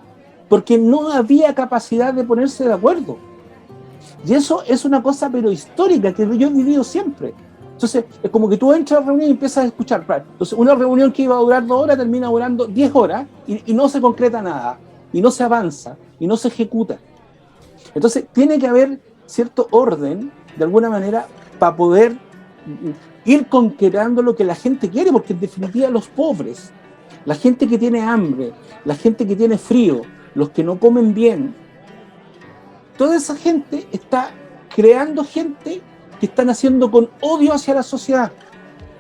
porque no había capacidad de ponerse de acuerdo. Y eso es una cosa pero histórica que yo he vivido siempre. Entonces, es como que tú entras a la reunión y empiezas a escuchar. Entonces, una reunión que iba a durar 2 horas termina durando 10 horas y no se concreta nada, y no se avanza, y no se ejecuta. Entonces, tiene que haber cierto orden, de alguna manera, para poder ir concretando lo que la gente quiere, porque en definitiva los pobres, la gente que tiene hambre, la gente que tiene frío, los que no comen bien, toda esa gente está creando gente que están haciendo con odio hacia la sociedad.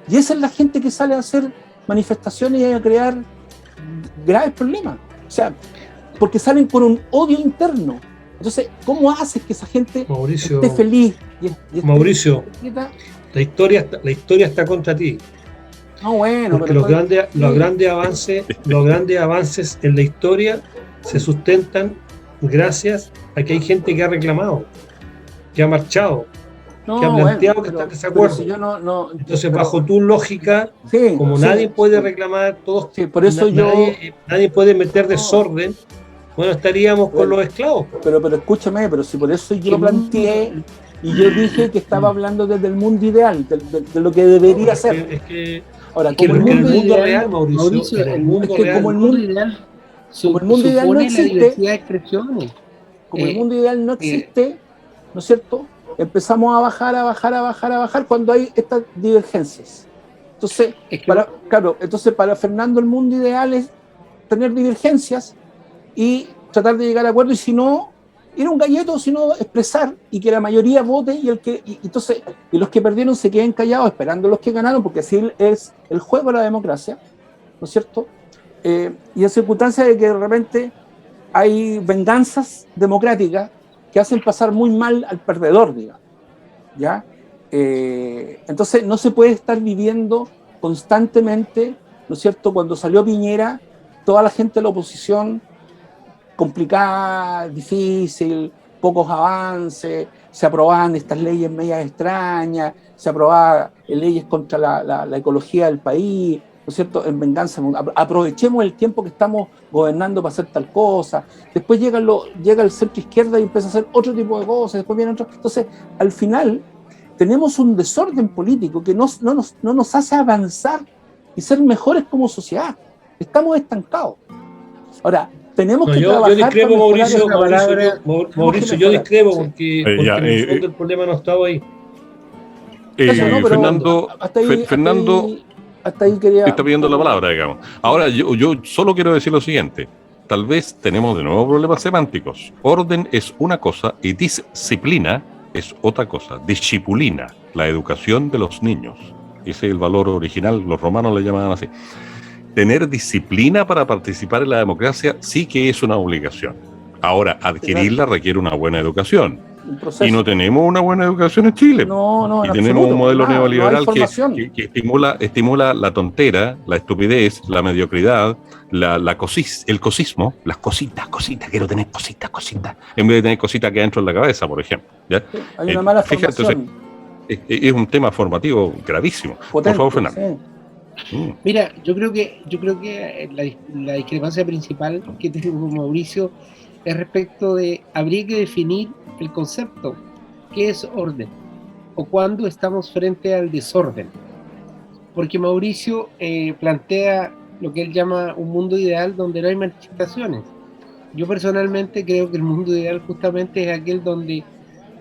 Y esa es la gente que sale a hacer manifestaciones y a crear graves problemas. O sea, porque salen con un odio interno. Entonces, ¿cómo haces que esa gente esté feliz? Mauricio, la historia está contra ti. No, bueno, porque los grandes avances en la historia se sustentan gracias a que hay gente que ha reclamado, que ha marchado, que ha planteado que está en desacuerdo. Entonces, bajo tu lógica, como nadie puede reclamar, por eso nadie puede meter desorden, bueno, estaríamos con los esclavos. Pero escúchame, pero si por eso yo planteé y yo dije que estaba hablando desde el mundo ideal, de lo que debería ser. Ahora, como el mundo real, Mauricio, el mundo real, como el mundo ideal no existe, como el mundo ideal no existe, ¿no es cierto? Empezamos a bajar cuando hay estas divergencias. Entonces, para Fernando el mundo ideal es tener divergencias y tratar de llegar a acuerdo, y si no, ir a un galleto, sino expresar y que la mayoría vote y los que perdieron se queden callados esperando los que ganaron, porque así es el juego de la democracia, ¿no es cierto? Y en circunstancias de que de repente hay venganzas democráticas que hacen pasar muy mal al perdedor, digamos, ¿ya? Entonces no se puede estar viviendo constantemente, ¿no es cierto? Cuando salió Piñera, toda la gente de la oposición, complicada, difícil, pocos avances, se aprobaban estas leyes medias extrañas, se aprobaban leyes contra la ecología del país, ¿no es cierto?, en venganza. Aprovechemos el tiempo que estamos gobernando para hacer tal cosa. Después llega el centro izquierda y empieza a hacer otro tipo de cosas, después viene otro. Entonces, al final, tenemos un desorden político que no nos hace avanzar y ser mejores como sociedad. Estamos estancados. Ahora, tenemos que trabajar. Yo discrepo, Mauricio, yo discrepo porque en el fondo el problema no estaba ahí. Fernando hasta ahí quería... está pidiendo la palabra, digamos. Ahora, yo solo quiero decir lo siguiente. Tal vez tenemos de nuevo problemas semánticos. Orden es una cosa y disciplina es otra cosa. Discipulina, la educación de los niños. Ese es el valor original, los romanos le llamaban así. Tener disciplina para participar en la democracia sí que es una obligación. Ahora, adquirirla requiere una buena educación. Y no tenemos una buena educación en Chile. No, y tenemos un modelo neoliberal que estimula la tontera, la estupidez, la mediocridad, el cosismo, las cositas, quiero tener cositas, en vez de tener cositas que hay dentro de la cabeza, por ejemplo. ¿Ya? Hay una mala formación. Entonces, es un tema formativo gravísimo. Potente, por favor, Fernando. Sí. Mira, yo creo que la discrepancia principal que tengo con Mauricio es respecto de habría que definir el concepto, ¿qué es orden? O cuándo estamos frente al desorden. Porque Mauricio plantea lo que él llama un mundo ideal donde no hay manifestaciones. Yo personalmente creo que el mundo ideal justamente es aquel donde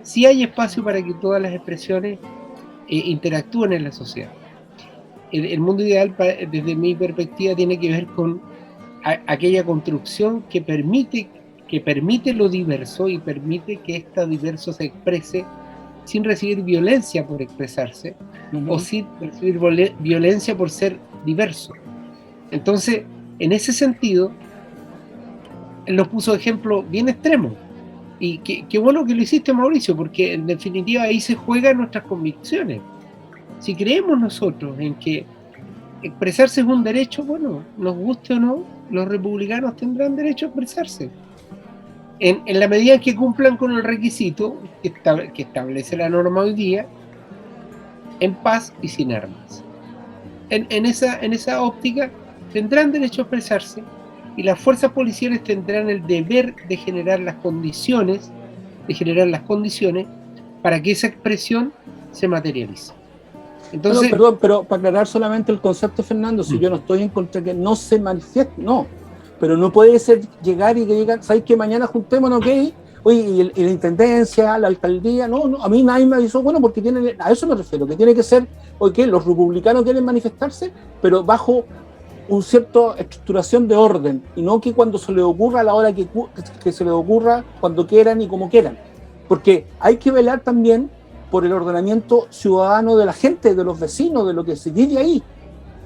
sí hay espacio para que todas las expresiones interactúen en la sociedad. El mundo ideal, desde mi perspectiva, tiene que ver con aquella construcción que permite lo diverso y permite que esta diverso se exprese sin recibir violencia por expresarse, o sin recibir violencia por ser diverso. Entonces, en ese sentido, él nos puso ejemplos bien extremos. Y qué bueno que lo hiciste, Mauricio, porque en definitiva ahí se juegan nuestras convicciones. Si creemos nosotros en que expresarse es un derecho, bueno, nos guste o no, los republicanos tendrán derecho a expresarse. En la medida en que cumplan con el requisito que establece la norma hoy día, en paz y sin armas. En esa óptica tendrán derecho a expresarse, y las fuerzas policiales tendrán el deber de generar las condiciones para que esa expresión se materialice. Entonces, perdón, pero para aclarar solamente el concepto, Fernando, si yo no estoy en contra de que no se manifieste, no, pero no puede ser llegar y que digan, ¿sabes que mañana juntémonos, ok? Oye, y la intendencia, la alcaldía, no, a mí nadie me avisó, bueno, porque a eso me refiero, que tiene que ser, ok, los republicanos quieren manifestarse, pero bajo una cierta estructuración de orden, y no que cuando se les ocurra, a la hora que se les ocurra, cuando quieran y como quieran, porque hay que velar también por el ordenamiento ciudadano de la gente, de los vecinos, de lo que se vive ahí.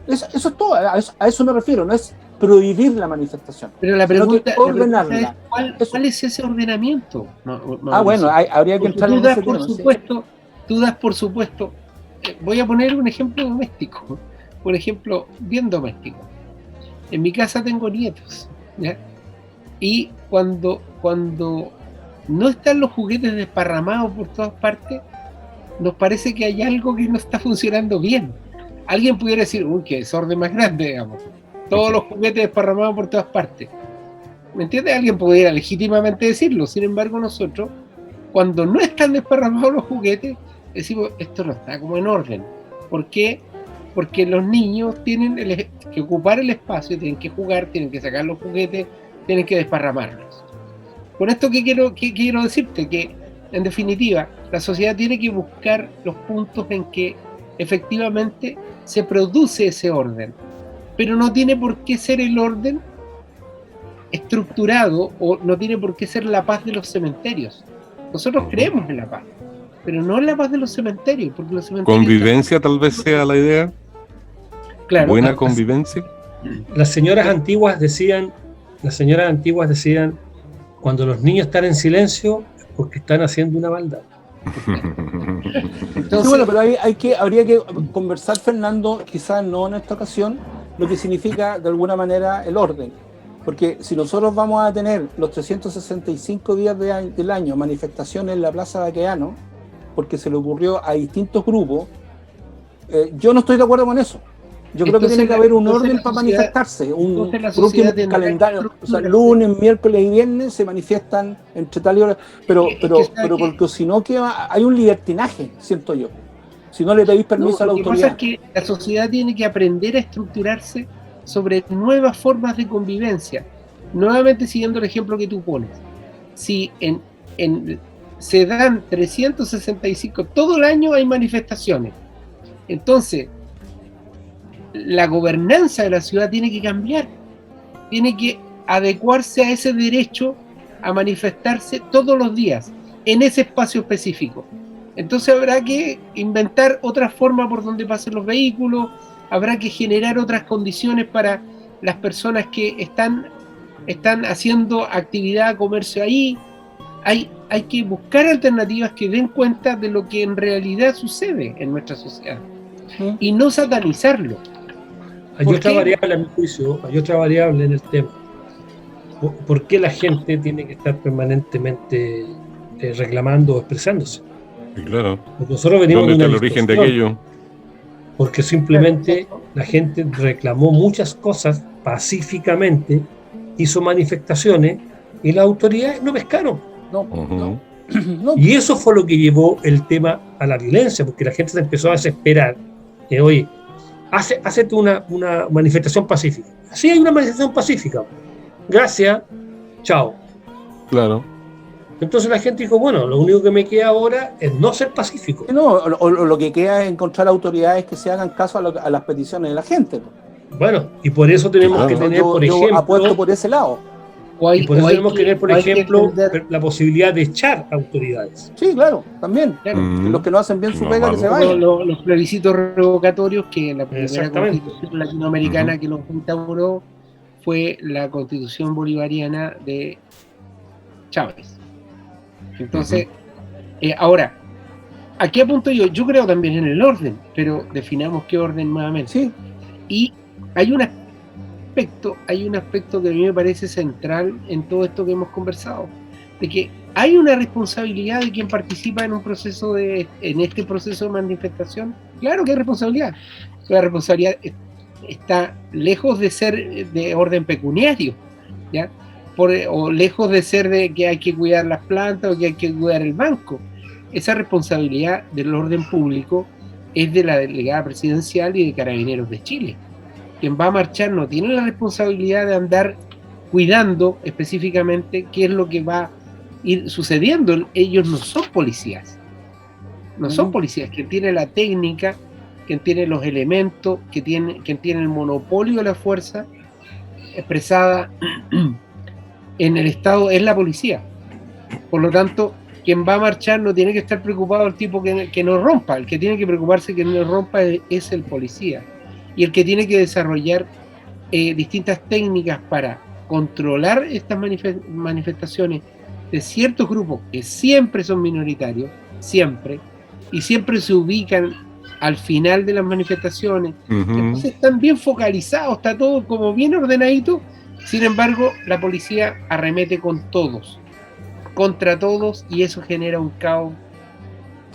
Eso es todo, a eso me refiero, no es prohibir la manifestación. Pero la pregunta es, ¿cuál es ese ordenamiento? Bueno, habría que entrar en ese tema. Tú das por supuesto, voy a poner un ejemplo doméstico, por ejemplo, bien doméstico. En mi casa tengo nietos, ¿ya? Y cuando no están los juguetes desparramados por todas partes, nos parece que hay algo que no está funcionando bien. Alguien pudiera decir, uy, qué desorden más grande, digamos. Todos los juguetes desparramados por todas partes. ¿Me entiendes? Alguien pudiera legítimamente decirlo. Sin embargo, nosotros, cuando no están desparramados los juguetes, decimos, esto no está como en orden. ¿Por qué? Porque los niños tienen que ocupar el espacio, tienen que jugar, tienen que sacar los juguetes, tienen que desparramarlos. Con esto, ¿qué quiero decirte? Que, en definitiva, la sociedad tiene que buscar los puntos en que efectivamente se produce ese orden, pero no tiene por qué ser el orden estructurado, o no tiene por qué ser la paz de los cementerios. Nosotros creemos en la paz, pero no en la paz de los cementerios, porque los cementerios... ¿Convivencia tal vez sea la idea? Claro, ¿Buena convivencia? Las señoras antiguas decían, cuando los niños están en silencio, es porque están haciendo una maldad. Entonces, sí, bueno, pero habría que conversar, Fernando, quizás no en esta ocasión, lo que significa de alguna manera el orden. Porque si nosotros vamos a tener los 365 días del año manifestaciones en la Plaza Baqueano, porque se le ocurrió a distintos grupos, yo no estoy de acuerdo con eso. Yo creo que tiene que haber un orden para manifestarse, un calendario, o sea, lunes, miércoles y viernes se manifiestan entre tal y hora, pero porque si no hay un libertinaje, siento yo. Si no le pedís permiso a la autoridad. Lo que pasa es que la sociedad tiene que aprender a estructurarse sobre nuevas formas de convivencia. Nuevamente siguiendo el ejemplo que tú pones. Si se dan 365, todo el año hay manifestaciones. Entonces, la gobernanza de la ciudad tiene que cambiar, tiene que adecuarse a ese derecho a manifestarse todos los días en ese espacio específico. Entonces habrá que inventar otra forma por donde pasen los vehículos, habrá que generar otras condiciones para las personas que están haciendo actividad, comercio ahí. Hay que buscar alternativas que den cuenta de lo que en realidad sucede en nuestra sociedad y no satanizarlo. Hay otra variable, a mi juicio, hay otra variable en el tema. ¿Por qué la gente tiene que estar permanentemente reclamando o expresándose? Sí, claro. Porque nosotros venimos ¿Dónde de está una el origen de aquello? Porque simplemente la gente reclamó muchas cosas pacíficamente, hizo manifestaciones y las autoridades no pescaron. No. Y eso fue lo que llevó el tema a la violencia, porque la gente se empezó a desesperar. Oye, hacete una manifestación pacífica. Sí, hay una manifestación pacífica. Gracias. chao. Claro. Entonces la gente dijo, bueno, lo único que me queda ahora es no ser pacífico. No, o lo que queda es encontrar autoridades que se hagan caso a las peticiones de la gente. Bueno, y por eso tenemos Claro. que tener, por Yo ejemplo, apuesto por ese lado. y por eso tenemos que tener, por hay que ejemplo, entender- la posibilidad de echar autoridades. Sí, claro, también. claro, Los que no hacen bien su No, pega, que malo. se vayan. los plebiscitos revocatorios, que la primera Exactamente. constitución latinoamericana que nos instauró fue la constitución bolivariana de Chávez. Entonces, ahora, ¿a qué apunto yo? Yo creo también en el orden, pero definamos qué orden nuevamente. Sí, Y hay un aspecto que a mí me parece central en todo esto que hemos conversado, de que hay una responsabilidad de quien participa en este proceso de manifestación. Claro que hay responsabilidad. La responsabilidad está lejos de ser de orden pecuniario, ¿ya? O lejos de ser de que hay que cuidar las plantas o que hay que cuidar el banco. Esa responsabilidad del orden público es de la delegada presidencial y de Carabineros de Chile. Quien va a marchar no tiene la responsabilidad de andar cuidando específicamente qué es lo que va a ir sucediendo. Ellos no son policías. No son policías. Quien tiene la técnica, quien tiene los elementos, quien tiene el monopolio de la fuerza expresada en el Estado es la policía. Por lo tanto, quien va a marchar no tiene que estar preocupado el tipo que no rompa. El que tiene que preocuparse que no rompa es el policía. Y el que tiene que desarrollar distintas técnicas para controlar estas manifestaciones de ciertos grupos que siempre son minoritarios, siempre, y siempre se ubican al final de las manifestaciones. Entonces están bien focalizados, está todo como bien ordenadito. Sin embargo, la policía arremete con todos, contra todos, y eso genera un caos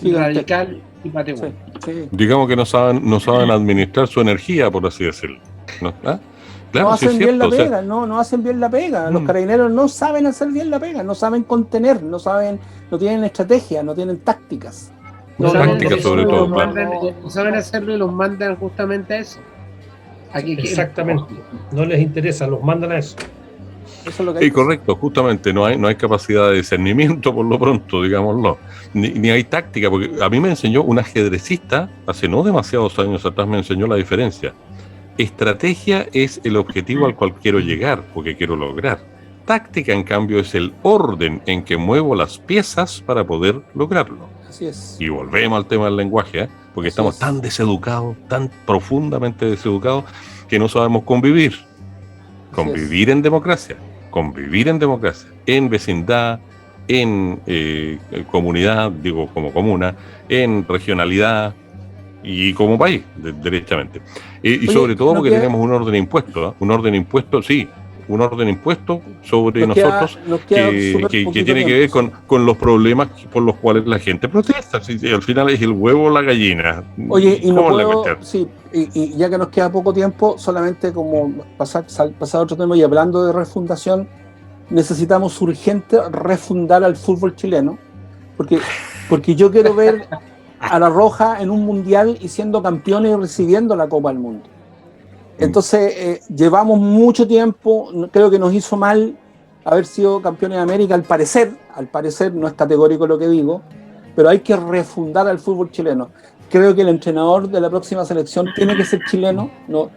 radical y pategón. sí. Digamos que no saben administrar su energía, por así decirlo. ¿No? ¿Ah? Claro, No sí es hacen bien la cierto, o sea, pega, no hacen bien la pega. Los carabineros no saben hacer bien la pega, no saben contener, no tienen estrategia, no tienen tácticas. No, táctica sobre todo, No saben hacerlo y los mandan justamente a eso. Exactamente. No les interesa, los mandan a eso. Eso es lo que sí, hay. correcto, justamente no hay capacidad de discernimiento por lo pronto, digámoslo, ni hay táctica, porque a mí me enseñó un ajedrecista, hace no demasiados años atrás me enseñó la diferencia. Estrategia es el objetivo al cual quiero llegar, o que quiero lograr. Táctica, en cambio, es el orden en que muevo las piezas para poder lograrlo. Así es. Y volvemos al tema del lenguaje, porque Así estamos es. tan deseducados, tan profundamente deseducados, que no sabemos convivir. Convivir en democracia, en vecindad, en comunidad, digo como comuna, en regionalidad y como país, derechamente. Y Oye, sobre todo ¿no porque queda- tenemos un orden impuesto, ¿eh? Un orden impuesto sobre Nos queda- nosotros nos queda que súper tiene poquito que ver tiempo. con los problemas por los cuales la gente protesta. Sí, al final es el huevo o la gallina. Oye, y no ¿Cómo es la puedo, cuestión? sí, y ya que nos queda poco tiempo, solamente como pasar a otro tema y hablando de refundación, necesitamos urgente refundar al fútbol chileno, porque yo quiero ver a La Roja en un mundial y siendo campeones y recibiendo la Copa del Mundo. Entonces, llevamos mucho tiempo, creo que nos hizo mal haber sido campeones de América, al parecer no es categórico lo que digo, pero hay que refundar al fútbol chileno. Creo que el entrenador de la próxima selección tiene que ser chileno, yo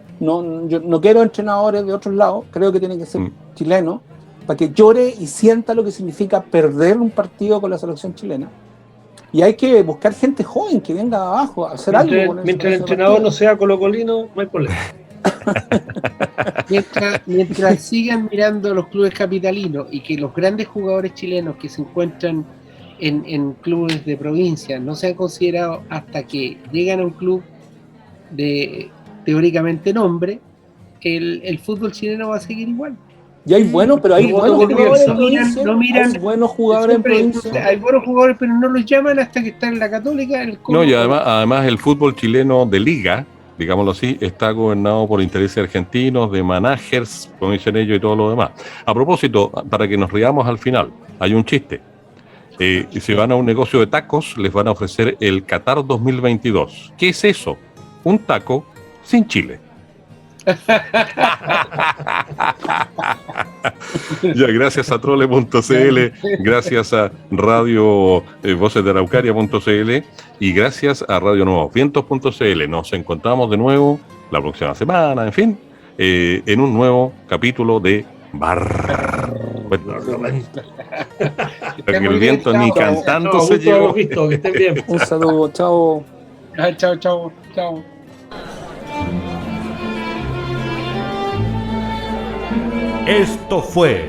no quiero entrenadores de otros lados, creo que tiene que ser chileno, para que llore y sienta lo que significa perder un partido con la selección chilena. Y hay que buscar gente joven que venga de abajo a hacer algo. Mientras el entrenador no sea colocolino, no hay problema. Mientras sigan mirando los clubes capitalinos y que los grandes jugadores chilenos que se encuentran en clubes de provincia no sean considerados hasta que llegan a un club de teóricamente nombre, el fútbol chileno va a seguir igual. Y hay buenos, pero hay buenos jugadores en provincia. Hay buenos jugadores en provincia. Hay buenos jugadores, pero no los llaman hasta que están en la Católica. No, y además el fútbol chileno de liga, digámoslo así, está gobernado por intereses argentinos, de managers, como dicen ellos, y todo lo demás. A propósito, para que nos riamos al final, hay un chiste. Si van a un negocio de tacos, les van a ofrecer el Qatar 2022. ¿Qué es eso? Un taco sin chile. Ya, gracias a trole.cl, gracias a Radio Voces de Araucaria.cl y gracias a Radio Nuevos Vientos.cl. Nos encontramos de nuevo la próxima semana, en fin, en un nuevo capítulo de Barlovento. Que el viento ni cantando se llegó. Visto, que estén bien. Un saludo, chao. Chao, chao, chao. Esto fue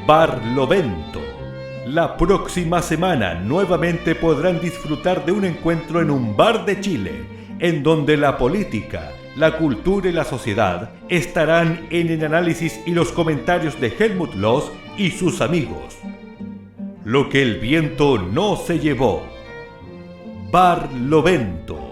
Barlovento. La próxima semana nuevamente podrán disfrutar de un encuentro en un bar de Chile, en donde la política, la cultura y la sociedad estarán en el análisis y los comentarios de Helmut Loss y sus amigos. Lo que el viento no se llevó. Barlovento.